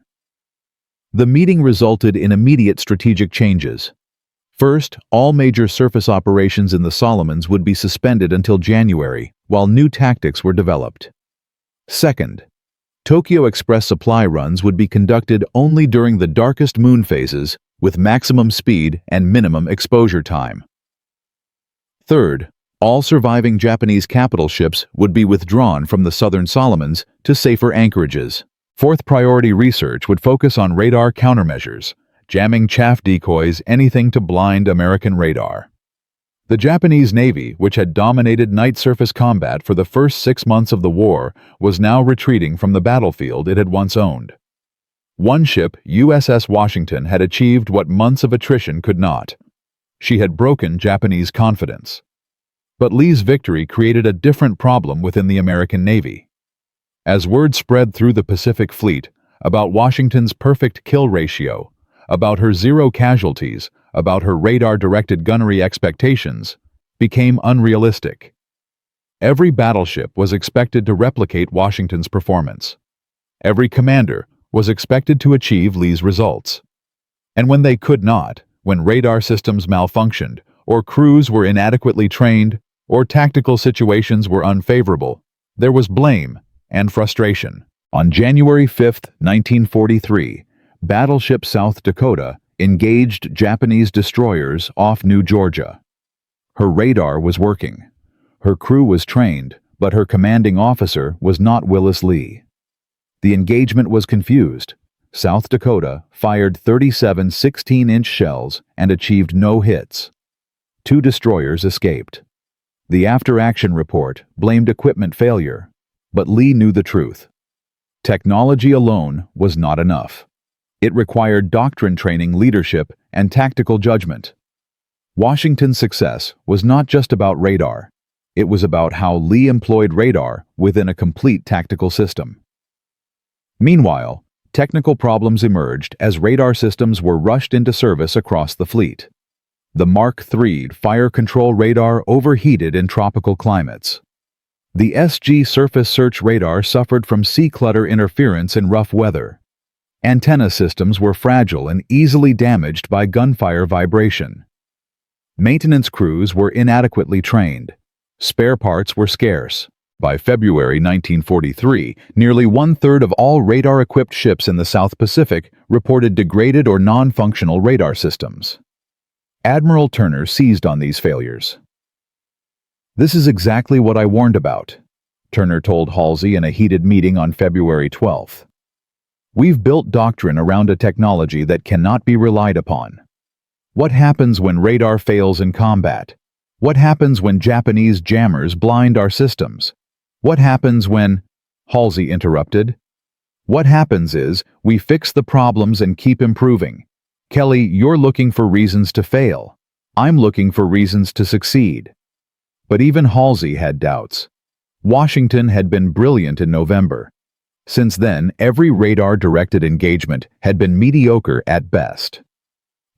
The meeting resulted in immediate strategic changes. First, all major surface operations in the Solomons would be suspended until January, while new tactics were developed. Second, Tokyo Express supply runs would be conducted only during the darkest moon phases, with maximum speed and minimum exposure time. Third, all surviving Japanese capital ships would be withdrawn from the southern Solomons to safer anchorages. Fourth priority research would focus on radar countermeasures, jamming chaff decoys, anything to blind American radar. The Japanese Navy, which had dominated night surface combat for the first 6 months of the war, was now retreating from the battlefield it had once owned. One ship, USS Washington, had achieved what months of attrition could not. She had broken Japanese confidence. But Lee's victory created a different problem within the American Navy. As word spread through the Pacific Fleet about Washington's perfect kill ratio, about her 0 casualties, about her radar-directed gunnery expectations, became unrealistic. Every battleship was expected to replicate Washington's performance. Every commander was expected to achieve Lee's results. And when they could not, when radar systems malfunctioned, or crews were inadequately trained, or tactical situations were unfavorable, there was blame and frustration. On January 5, 1943, Battleship South Dakota engaged Japanese destroyers off New Georgia. Her radar was working. Her crew was trained, but her commanding officer was not Willis Lee. The engagement was confused. South Dakota fired 37 16-inch shells and achieved no hits. 2 destroyers escaped. The after-action report blamed equipment failure, but Lee knew the truth. Technology alone was not enough. It required doctrine training, leadership, and tactical judgment. Washington's success was not just about radar. It was about how Lee employed radar within a complete tactical system. Meanwhile, technical problems emerged as radar systems were rushed into service across the fleet. The Mark III fire control radar overheated in tropical climates. The SG surface search radar suffered from sea clutter interference in rough weather. Antenna systems were fragile and easily damaged by gunfire vibration. Maintenance crews were inadequately trained. Spare parts were scarce. By February 1943, nearly one-third of all radar-equipped ships in the South Pacific reported degraded or non-functional radar systems. Admiral Turner seized on these failures. "This is exactly what I warned about," Turner told Halsey in a heated meeting on February 12. "We've built doctrine around a technology that cannot be relied upon. What happens when radar fails in combat? What happens when Japanese jammers blind our systems? What happens when—" Halsey interrupted. "What happens is, we fix the problems and keep improving. Kelly, you're looking for reasons to fail. I'm looking for reasons to succeed." But even Halsey had doubts. Washington had been brilliant in November. Since then, every radar-directed engagement had been mediocre at best.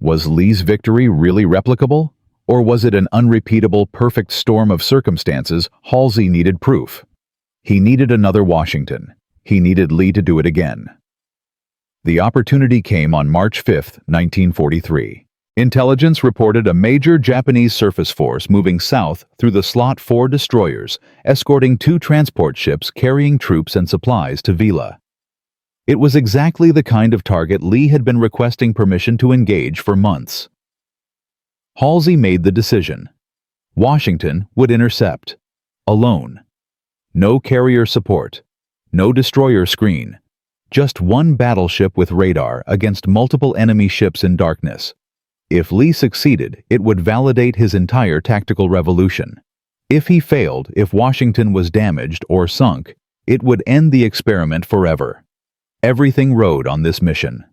Was Lee's victory really replicable? Or was it an unrepeatable, perfect storm of circumstances? Halsey needed proof. He needed another Washington. He needed Lee to do it again. The opportunity came on March 5, 1943. Intelligence reported a major Japanese surface force moving south through the Slot 4 destroyers, escorting 2 transport ships carrying troops and supplies to Vila. It was exactly the kind of target Lee had been requesting permission to engage for months. Halsey made the decision. Washington would intercept. Alone. No carrier support. No destroyer screen. Just one battleship with radar against multiple enemy ships in darkness. If Lee succeeded, it would validate his entire tactical revolution. If he failed, if Washington was damaged or sunk, it would end the experiment forever. Everything rode on this mission.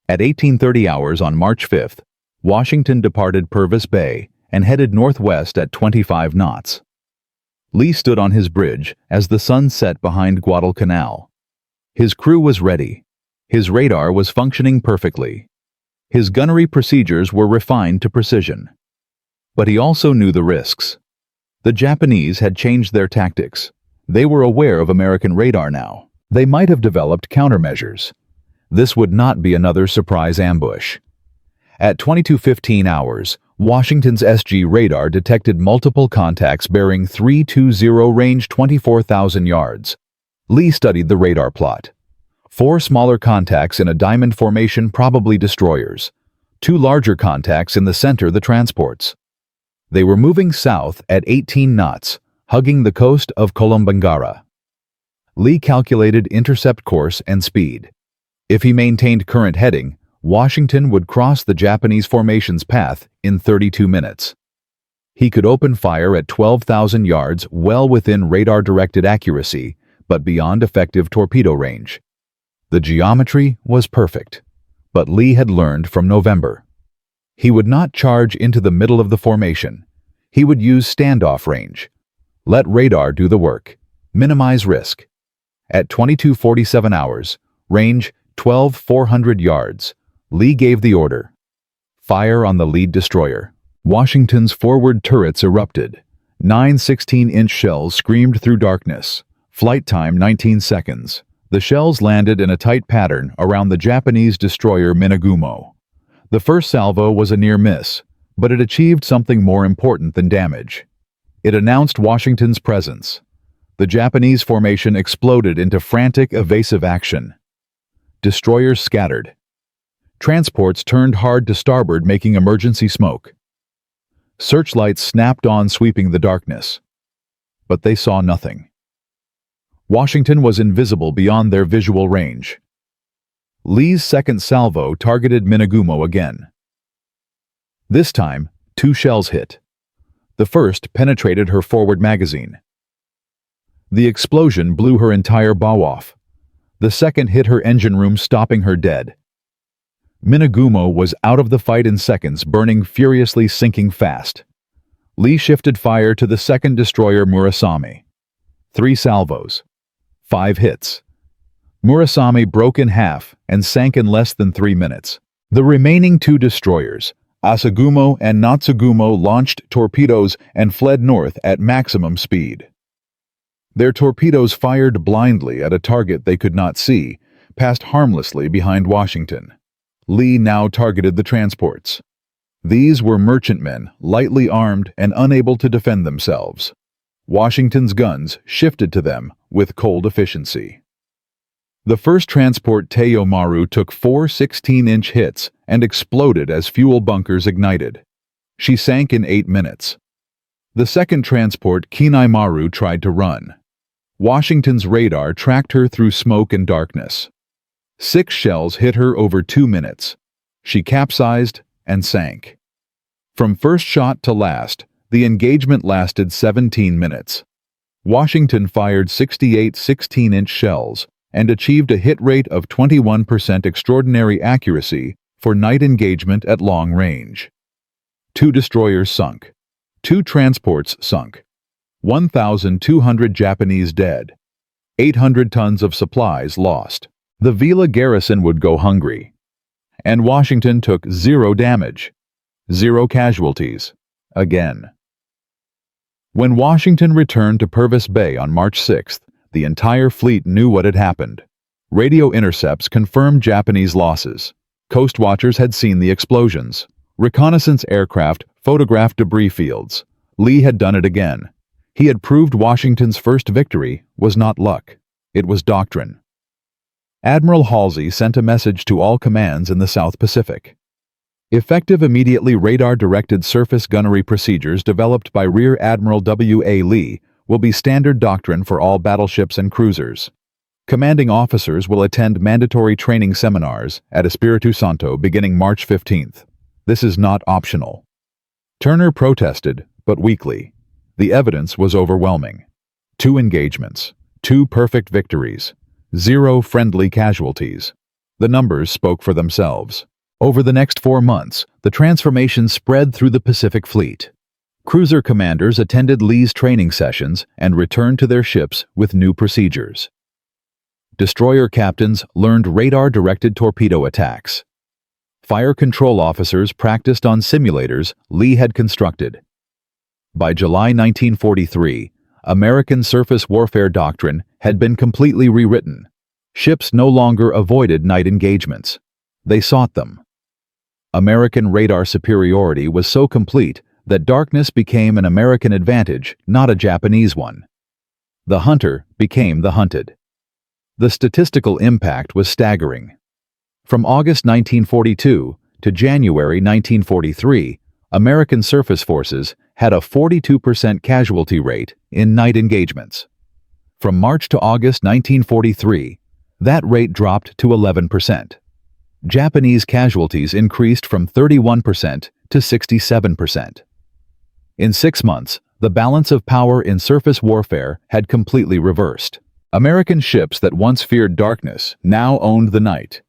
At 1830 hours on March 5th, Washington departed Purvis Bay and headed northwest at 25 knots. Lee stood on his bridge as the sun set behind Guadalcanal. His crew was ready. His radar was functioning perfectly. His gunnery procedures were refined to precision. But he also knew the risks. The Japanese had changed their tactics. They were aware of American radar now. They might have developed countermeasures. This would not be another surprise ambush. At 22:15 hours, Washington's SG radar detected multiple contacts bearing 320 range 24,000 yards. Lee studied the radar plot. 4 smaller contacts in a diamond formation, probably destroyers. 2 larger contacts in the center, the transports. They were moving south at 18 knots, hugging the coast of Colombangara. Lee calculated intercept course and speed. If he maintained current heading, Washington would cross the Japanese formation's path in 32 minutes. He could open fire at 12,000 yards, well within radar-directed accuracy, but beyond effective torpedo range. The geometry was perfect, but Lee had learned from November. He would not charge into the middle of the formation. He would use standoff range. Let radar do the work. Minimize risk. At 22:47 hours, range 12,400 yards, Lee gave the order. Fire on the lead destroyer. Washington's forward turrets erupted. 9 16-inch shells screamed through darkness. Flight time 19 seconds. The shells landed in a tight pattern around the Japanese destroyer Minagumo. The first salvo was a near miss, but it achieved something more important than damage. It announced Washington's presence. The Japanese formation exploded into frantic, evasive action. Destroyers scattered. Transports turned hard to starboard, making emergency smoke. Searchlights snapped on, sweeping the darkness. But they saw nothing. Washington was invisible beyond their visual range. Lee's second salvo targeted Minagumo again. This time, 2 shells hit. The first penetrated her forward magazine. The explosion blew her entire bow off. The second hit her engine room, stopping her dead. Minagumo was out of the fight in seconds, burning furiously, sinking fast. Lee shifted fire to the second destroyer, Murasame. 3 salvos. 5 hits. Murasame broke in half and sank in less than 3 minutes. The remaining 2 destroyers, Asagumo and Natsugumo, launched torpedoes and fled north at maximum speed. Their torpedoes fired blindly at a target they could not see, passed harmlessly behind Washington. Lee now targeted the transports. These were merchantmen, lightly armed and unable to defend themselves. Washington's guns shifted to them with cold efficiency. The first transport, Teiomaru, took 4 16-inch hits and exploded as fuel bunkers ignited. She sank in 8 minutes. The second transport, Kinaimaru, tried to run. Washington's radar tracked her through smoke and darkness. 6 shells hit her over 2 minutes. She capsized and sank. From first shot to last, the engagement lasted 17 minutes. Washington fired 68 16-inch shells and achieved a hit rate of 21%, extraordinary accuracy for night engagement at long range. 2 destroyers sunk. 2 transports sunk. 1,200 Japanese dead. 800 tons of supplies lost. The Vila garrison would go hungry. And Washington took 0 damage. 0 casualties. Again. When Washington returned to Purvis Bay on March 6th, the entire fleet knew what had happened. Radio intercepts confirmed Japanese losses. Coast watchers had seen the explosions. Reconnaissance aircraft photographed debris fields. Lee had done it again. He had proved Washington's first victory was not luck. It was doctrine. Admiral Halsey sent a message to all commands in the South Pacific. Effective immediately, radar-directed surface gunnery procedures developed by Rear Admiral W.A. Lee will be standard doctrine for all battleships and cruisers. Commanding officers will attend mandatory training seminars at Espiritu Santo beginning March 15th. This is not optional. Turner protested, but weakly. The evidence was overwhelming. 2 engagements, 2 perfect victories, 0 friendly casualties. The numbers spoke for themselves. Over the next 4 months, the transformation spread through the Pacific Fleet. Cruiser commanders attended Lee's training sessions and returned to their ships with new procedures. Destroyer captains learned radar-directed torpedo attacks. Fire control officers practiced on simulators Lee had constructed. By July 1943, American surface warfare doctrine had been completely rewritten. Ships no longer avoided night engagements. They sought them. American radar superiority was so complete that darkness became an American advantage, not a Japanese one. The hunter became the hunted. The statistical impact was staggering. From August 1942 to January 1943, American surface forces had a 42% casualty rate in night engagements. From March to August 1943, that rate dropped to 11%. Japanese casualties increased from 31% to 67%. In 6 months, the balance of power in surface warfare had completely reversed. American ships that once feared darkness now owned the night.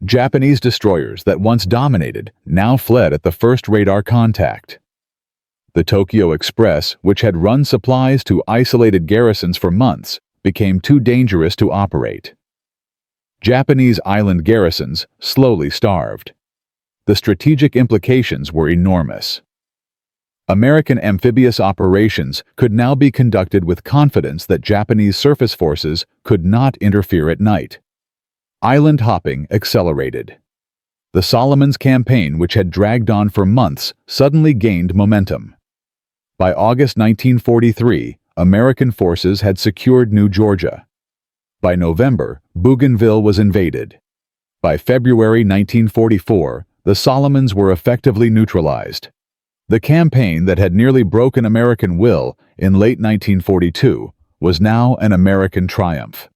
Japanese destroyers that once dominated now fled at the first radar contact. The Tokyo Express, which had run supplies to isolated garrisons for months, became too dangerous to operate. Japanese island garrisons slowly starved. The strategic implications were enormous. American amphibious operations could now be conducted with confidence that Japanese surface forces could not interfere at night. Island hopping accelerated. The Solomons campaign, which had dragged on for months, suddenly gained momentum. By August 1943, American forces had secured New Georgia. By November, Bougainville was invaded. By February 1944, the Solomons were effectively neutralized. The campaign that had nearly broken American will in late 1942 was now an American triumph.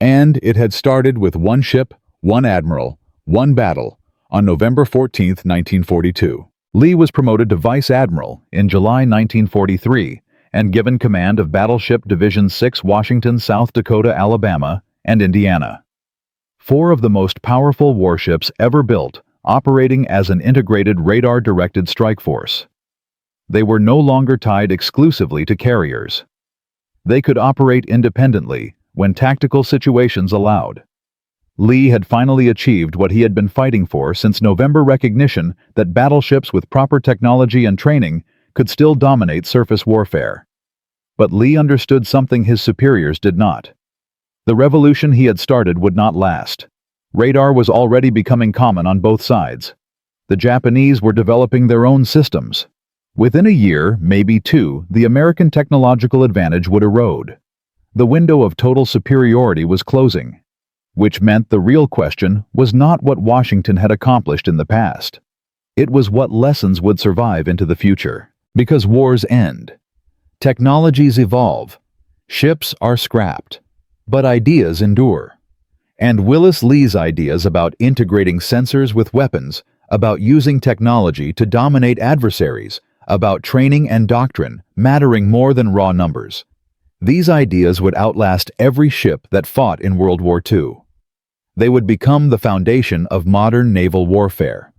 And it had started with 1 ship, 1 admiral, 1 battle on November 14, 1942. Lee was promoted to Vice Admiral in July 1943 and given command of Battleship Division 6, Washington, South Dakota, Alabama, and Indiana. 4 of the most powerful warships ever built, operating as an integrated radar-directed strike force. They were no longer tied exclusively to carriers. They could operate independently when tactical situations allowed. Lee had finally achieved what he had been fighting for since November: recognition that battleships with proper technology and training could still dominate surface warfare. But Lee understood something his superiors did not. The revolution he had started would not last. Radar was already becoming common on both sides. The Japanese were developing their own systems. Within a year, maybe 2, the American technological advantage would erode. The window of total superiority was closing, which meant the real question was not what Washington had accomplished in the past. It was what lessons would survive into the future. Because wars end. Technologies evolve. Ships are scrapped. But ideas endure. And Willis Lee's ideas about integrating sensors with weapons, about using technology to dominate adversaries, about training and doctrine mattering more than raw numbers. These ideas would outlast every ship that fought in World War II. They would become the foundation of modern naval warfare.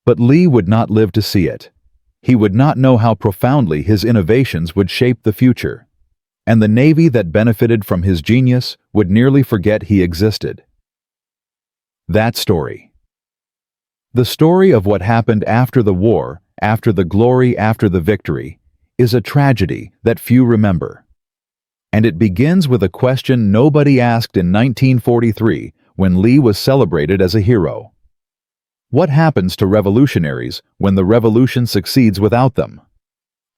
But Lee would not live to see it. He would not know how profoundly his innovations would shape the future. And the Navy that benefited from his genius would nearly forget he existed. That story. The story of what happened after the war, after the glory, after the victory, is a tragedy that few remember. And it begins with a question nobody asked in 1943 when Lee was celebrated as a hero. What happens to revolutionaries when the revolution succeeds without them?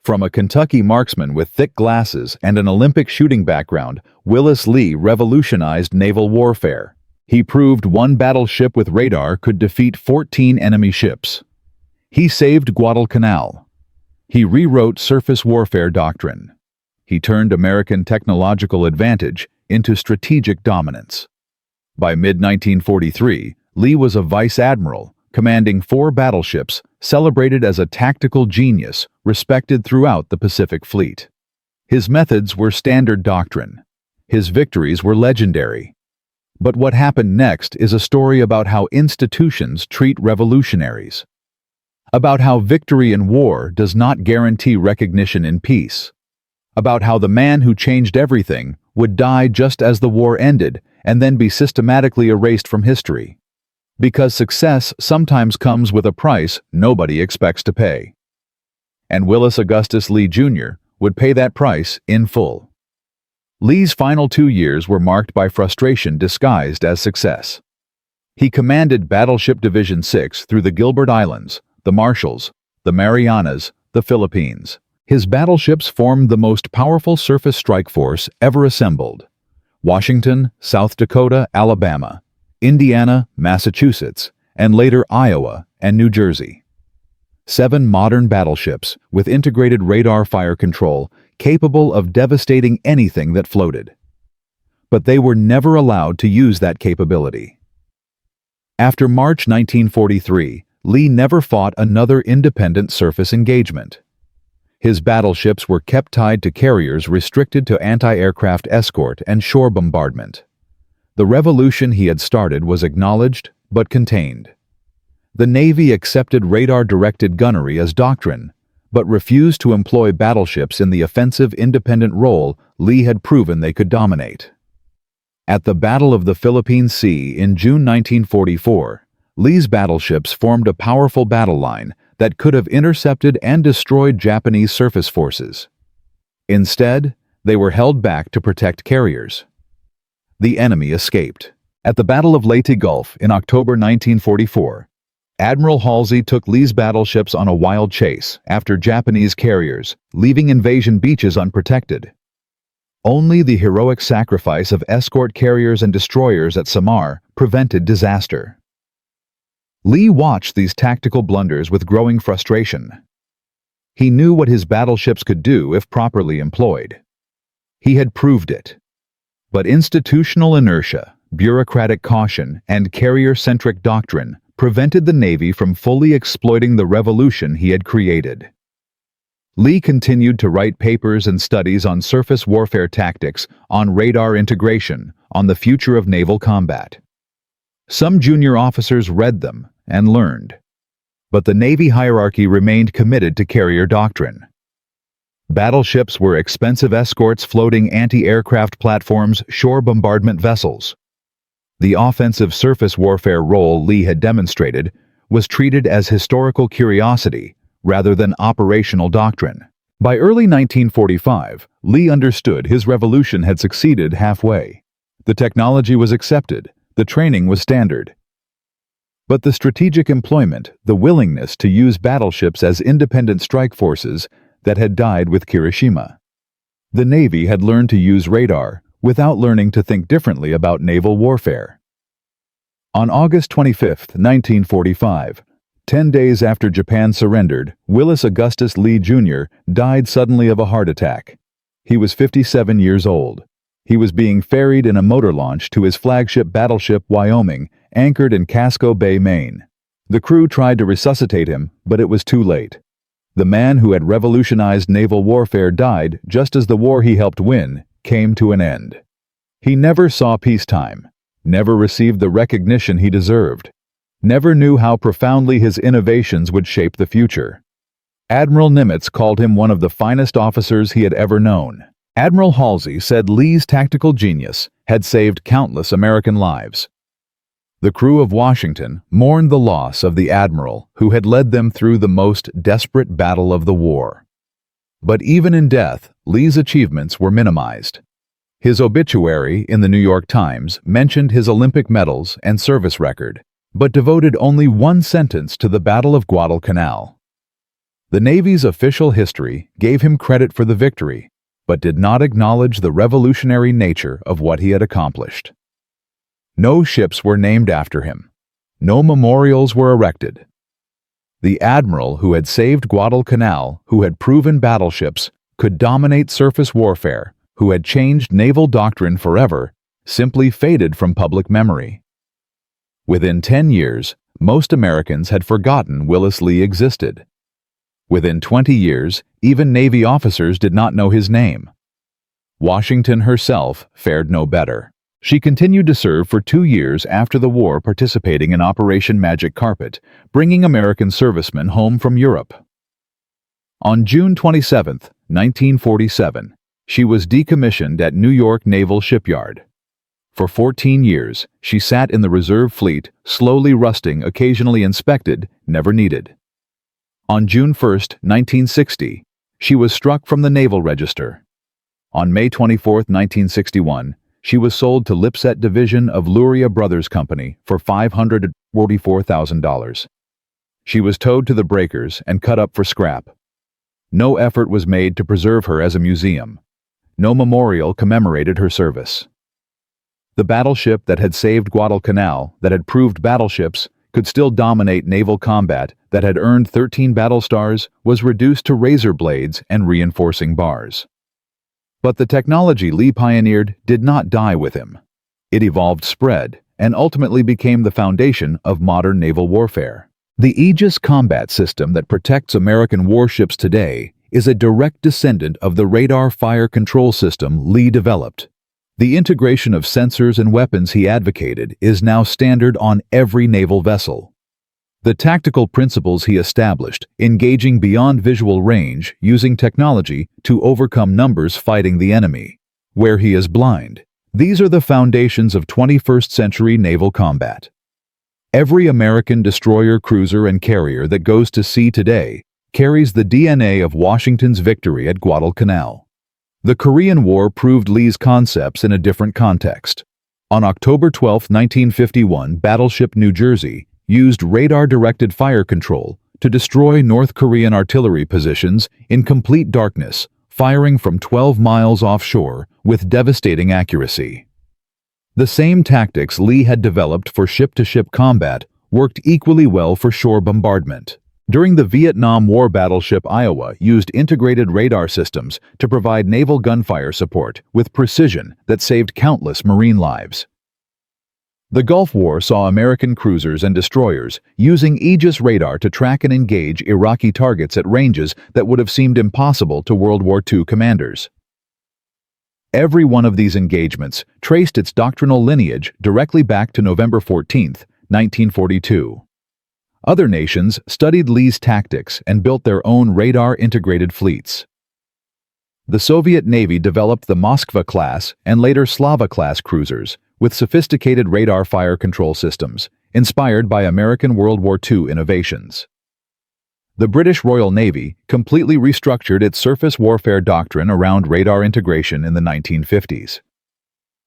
From a Kentucky marksman with thick glasses and an Olympic shooting background, Willis Lee revolutionized naval warfare. He proved one battleship with radar could defeat 14 enemy ships. He saved Guadalcanal. He rewrote surface warfare doctrine. He turned American technological advantage into strategic dominance. By mid-1943, Lee was a vice admiral, commanding 4 battleships, celebrated as a tactical genius, respected throughout the Pacific Fleet. His methods were standard doctrine. His victories were legendary. But what happened next is a story about how institutions treat revolutionaries. About how victory in war does not guarantee recognition in peace. About how the man who changed everything would die just as the war ended and then be systematically erased from history. Because success sometimes comes with a price nobody expects to pay. And Willis Augustus Lee Jr. would pay that price in full. Lee's final 2 years were marked by frustration disguised as success. He commanded Battleship Division 6 through the Gilbert Islands, the Marshalls, the Marianas, the Philippines. His battleships formed the most powerful surface strike force ever assembled. Washington, South Dakota, Alabama, Indiana, Massachusetts, and later Iowa and New Jersey. 7 modern battleships with integrated radar fire control capable of devastating anything that floated. But they were never allowed to use that capability. After March 1943, Lee never fought another independent surface engagement. His battleships were kept tied to carriers restricted to anti-aircraft escort and shore bombardment. The revolution he had started was acknowledged but contained. The Navy accepted radar-directed gunnery as doctrine, but refused to employ battleships in the offensive independent role Lee had proven they could dominate. At the Battle of the Philippine Sea in June 1944, Lee's battleships formed a powerful battle line that could have intercepted and destroyed Japanese surface forces. Instead, they were held back to protect carriers. The enemy escaped. At the Battle of Leyte Gulf in October 1944, Admiral Halsey took Lee's battleships on a wild chase after Japanese carriers, leaving invasion beaches unprotected. Only the heroic sacrifice of escort carriers and destroyers at Samar prevented disaster. Lee watched these tactical blunders with growing frustration. He knew what his battleships could do if properly employed. He had proved it. But institutional inertia, bureaucratic caution, and carrier-centric doctrine prevented the Navy from fully exploiting the revolution he had created. Lee continued to write papers and studies on surface warfare tactics, on radar integration, on the future of naval combat. Some junior officers read them and learned. But the Navy hierarchy remained committed to carrier doctrine. Battleships were expensive escorts floating anti-aircraft platforms, shore bombardment vessels. The offensive surface warfare role Lee had demonstrated was treated as historical curiosity rather than operational doctrine. By early 1945, Lee understood his revolution had succeeded halfway. The technology was accepted, the training was standard. But the strategic employment, the willingness to use battleships as independent strike forces, that had died with Hiroshima. The Navy had learned to use radar without learning to think differently about naval warfare. On August 25, 1945, 10 days after Japan surrendered, Willis Augustus Lee Jr. died suddenly of a heart attack. He was 57 years old. He was being ferried in a motor launch to his flagship battleship Wyoming, anchored in Casco Bay, Maine. The crew tried to resuscitate him, but it was too late. The man who had revolutionized naval warfare died just as the war he helped win came to an end. He never saw peacetime, never received the recognition he deserved, never knew how profoundly his innovations would shape the future. Admiral Nimitz called him one of the finest officers he had ever known. Admiral Halsey said Lee's tactical genius had saved countless American lives. The crew of Washington mourned the loss of the Admiral who had led them through the most desperate battle of the war. But even in death, Lee's achievements were minimized. His obituary in the New York Times mentioned his Olympic medals and service record, but devoted only one sentence to the Battle of Guadalcanal. The Navy's official history gave him credit for the victory, but did not acknowledge the revolutionary nature of what he had accomplished. No ships were named after him. No memorials were erected. The Admiral who had saved Guadalcanal, who had proven battleships, could dominate surface warfare, who had changed naval doctrine forever, simply faded from public memory. Within 10 years, most Americans had forgotten Willis Lee existed. Within 20 years, even Navy officers did not know his name. Washington herself fared no better. She continued to serve for 2 years after the war, participating in Operation Magic Carpet, bringing American servicemen home from Europe. On June 27, 1947, she was decommissioned at New York Naval Shipyard. For 14 years, she sat in the reserve fleet, slowly rusting, occasionally inspected, never needed. On June 1, 1960, she was struck from the Naval Register. On May 24, 1961, she was sold to Lipset Division of Luria Brothers Company for $544,000. She was towed to the breakers and cut up for scrap. No effort was made to preserve her as a museum. No memorial commemorated her service. The battleship that had saved Guadalcanal, that had proved battleships, could still dominate naval combat, that had earned 13 battle stars, was reduced to razor blades and reinforcing bars. But the technology Lee pioneered did not die with him. It evolved, spread, and ultimately became the foundation of modern naval warfare. The Aegis combat system that protects American warships today is a direct descendant of the radar fire control system Lee developed. The integration of sensors and weapons he advocated is now standard on every naval vessel. The tactical principles he established, engaging beyond visual range, using technology to overcome numbers fighting the enemy, where he is blind. These are the foundations of 21st century naval combat. Every American destroyer, cruiser, and carrier that goes to sea today carries the DNA of Washington's victory at Guadalcanal. The Korean War proved Lee's concepts in a different context. On October 12, 1951, Battleship New Jersey used radar-directed fire control to destroy North Korean artillery positions in complete darkness, firing from 12 miles offshore with devastating accuracy. The same tactics Lee had developed for ship-to-ship combat worked equally well for shore bombardment. During the Vietnam War, Battleship Iowa used integrated radar systems to provide naval gunfire support with precision that saved countless Marine lives. The Gulf War saw American cruisers and destroyers using Aegis radar to track and engage Iraqi targets at ranges that would have seemed impossible to World War II commanders. Every one of these engagements traced its doctrinal lineage directly back to November 14, 1942. Other nations studied Lee's tactics and built their own radar-integrated fleets. The Soviet Navy developed the Moskva-class and later Slava-class cruisers with sophisticated radar fire control systems, inspired by American World War II innovations. The British Royal Navy completely restructured its surface warfare doctrine around radar integration in the 1950s.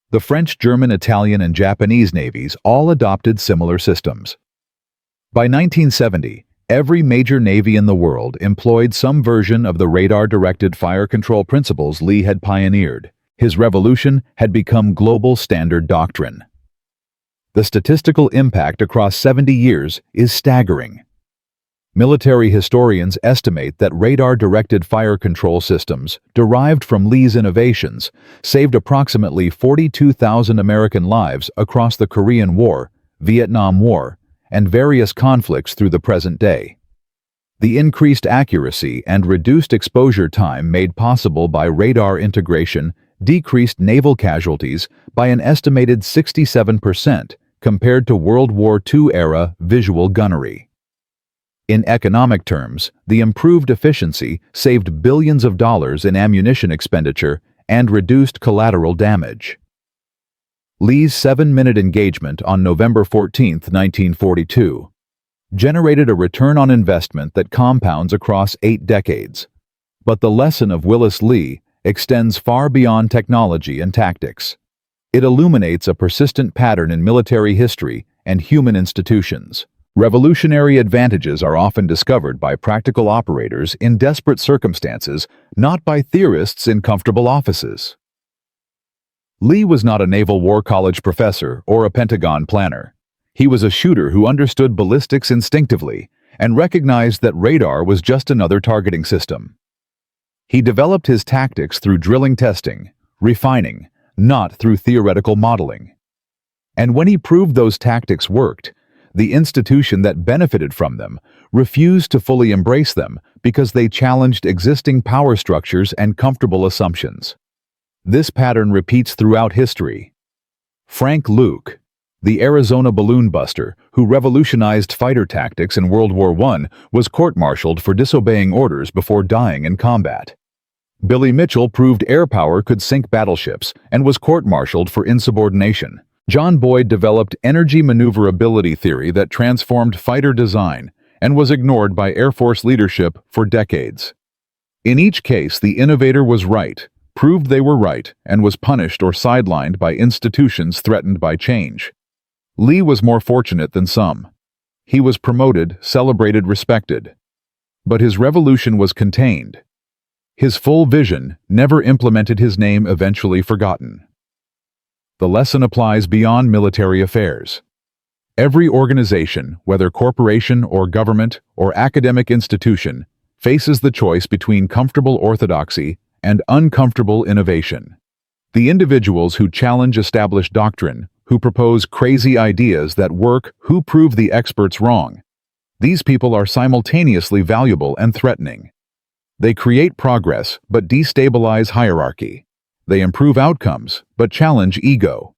The French, German, Italian, and Japanese navies all adopted similar systems. By 1970, every major navy in the world employed some version of the radar-directed fire control principles Lee had pioneered. His revolution had become global standard doctrine. The statistical impact across 70 years is staggering. Military historians estimate that radar-directed fire control systems derived from Lee's innovations saved approximately 42,000 American lives across the Korean War, Vietnam War, and various conflicts through the present day. The increased accuracy and reduced exposure time made possible by radar integration decreased naval casualties by an estimated 67% compared to World War II-era visual gunnery. In economic terms, the improved efficiency saved billions of dollars in ammunition expenditure and reduced collateral damage. Lee's 7-minute engagement on November 14, 1942, generated a return on investment that compounds across 8 decades. But the lesson of Willis Lee extends far beyond technology and tactics. It illuminates a persistent pattern in military history and human institutions. Revolutionary advantages are often discovered by practical operators in desperate circumstances, not by theorists in comfortable offices. Lee was not a Naval War College professor or a Pentagon planner. He was a shooter who understood ballistics instinctively and recognized that radar was just another targeting system. He developed his tactics through drilling testing, refining, not through theoretical modeling. And when he proved those tactics worked, the institution that benefited from them refused to fully embrace them because they challenged existing power structures and comfortable assumptions. This pattern repeats throughout history. Frank Luke, the Arizona balloon buster who revolutionized fighter tactics in World War I, was court-martialed for disobeying orders before dying in combat. Billy Mitchell proved air power could sink battleships and was court-martialed for insubordination. John Boyd developed energy maneuverability theory that transformed fighter design and was ignored by Air Force leadership for decades. In each case, the innovator was right, proved they were right, and was punished or sidelined by institutions threatened by change. Lee was more fortunate than some. He was promoted, celebrated, respected. But his revolution was contained. His full vision, never implemented, his name eventually forgotten. The lesson applies beyond military affairs. Every organization, whether corporation or government or academic institution, faces the choice between comfortable orthodoxy and uncomfortable innovation. The individuals who challenge established doctrine, who propose crazy ideas that work, who prove the experts wrong. These people are simultaneously valuable and threatening. They create progress but destabilize hierarchy. They improve outcomes but challenge ego.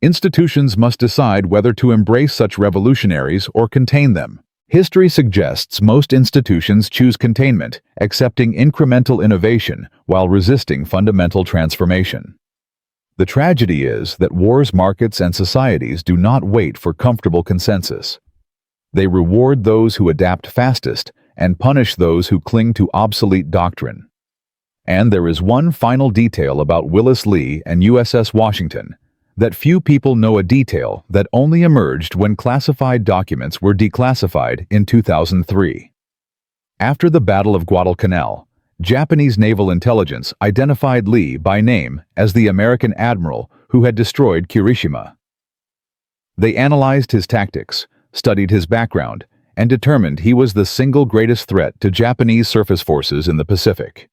Institutions must decide whether to embrace such revolutionaries or contain them. History suggests most institutions choose containment, accepting incremental innovation while resisting fundamental transformation. The tragedy is that wars, markets, and societies do not wait for comfortable consensus. They reward those who adapt fastest and punish those who cling to obsolete doctrine. And there is one final detail about Willis Lee and USS Washington, that few people know, a detail that only emerged when classified documents were declassified in 2003. After the Battle of Guadalcanal, Japanese naval intelligence identified Lee by name as the American admiral who had destroyed Kirishima. They analyzed his tactics, studied his background, and determined he was the single greatest threat to Japanese surface forces in the Pacific.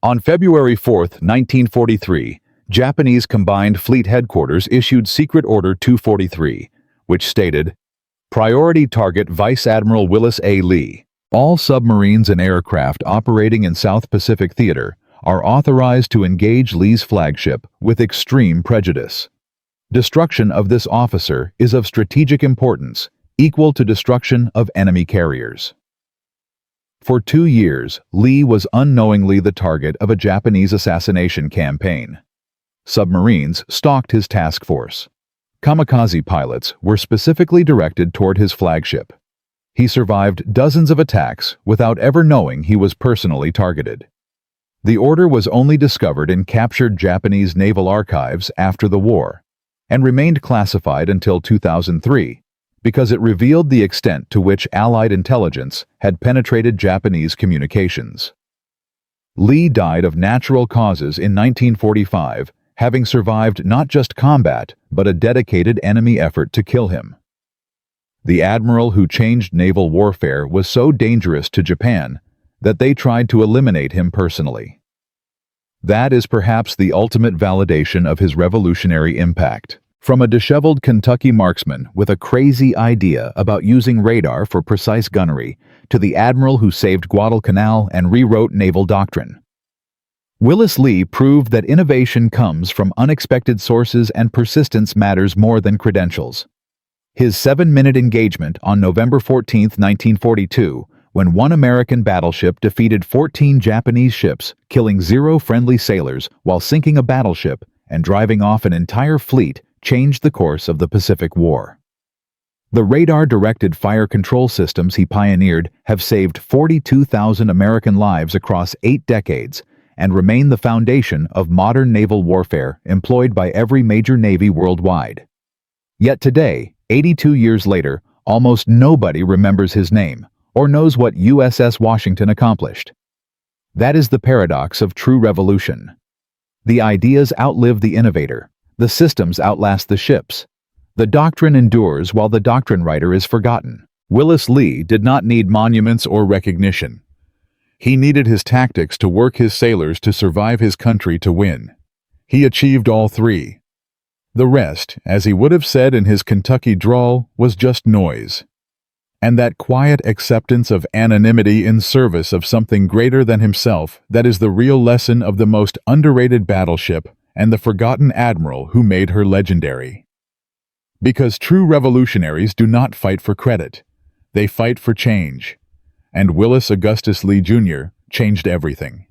On February 4, 1943, Japanese Combined Fleet Headquarters issued Secret Order 243, which stated, "Priority target Vice Admiral Willis A. Lee. All submarines and aircraft operating in South Pacific Theater are authorized to engage Lee's flagship with extreme prejudice. Destruction of this officer is of strategic importance, equal to destruction of enemy carriers. For 2 years, Lee was unknowingly the target of a Japanese assassination campaign. Submarines stalked his task force. Kamikaze pilots were specifically directed toward his flagship. He survived dozens of attacks without ever knowing he was personally targeted. The order was only discovered in captured Japanese naval archives after the war, and remained classified until 2003, because it revealed the extent to which Allied intelligence had penetrated Japanese communications. Lee died of natural causes in 1945, having survived not just combat, but a dedicated enemy effort to kill him. The admiral who changed naval warfare was so dangerous to Japan that they tried to eliminate him personally. That is perhaps the ultimate validation of his revolutionary impact. From a disheveled Kentucky marksman with a crazy idea about using radar for precise gunnery, to the admiral who saved Guadalcanal and rewrote naval doctrine. Willis Lee proved that innovation comes from unexpected sources and persistence matters more than credentials. His 7-minute engagement on November 14, 1942, when one American battleship defeated 14 Japanese ships, killing 0 friendly sailors while sinking a battleship and driving off an entire fleet, changed the course of the Pacific War. The radar-directed fire control systems he pioneered have saved 42,000 American lives across 8 decades and remain the foundation of modern naval warfare employed by every major navy worldwide. Yet today, 82 years later, almost nobody remembers his name or knows what USS Washington accomplished. That is the paradox of true revolution. The ideas outlive the innovator. The systems outlast the ships. The doctrine endures while the doctrine writer is forgotten. Willis Lee did not need monuments or recognition. He needed his tactics to work his sailors to survive his country to win. He achieved all 3. The rest, as he would have said in his Kentucky drawl, was just noise. And that quiet acceptance of anonymity in service of something greater than himself, that is the real lesson of the most underrated battleship and the forgotten admiral who made her legendary. Because true revolutionaries do not fight for credit. They fight for change. And Willis Augustus Lee Jr. changed everything.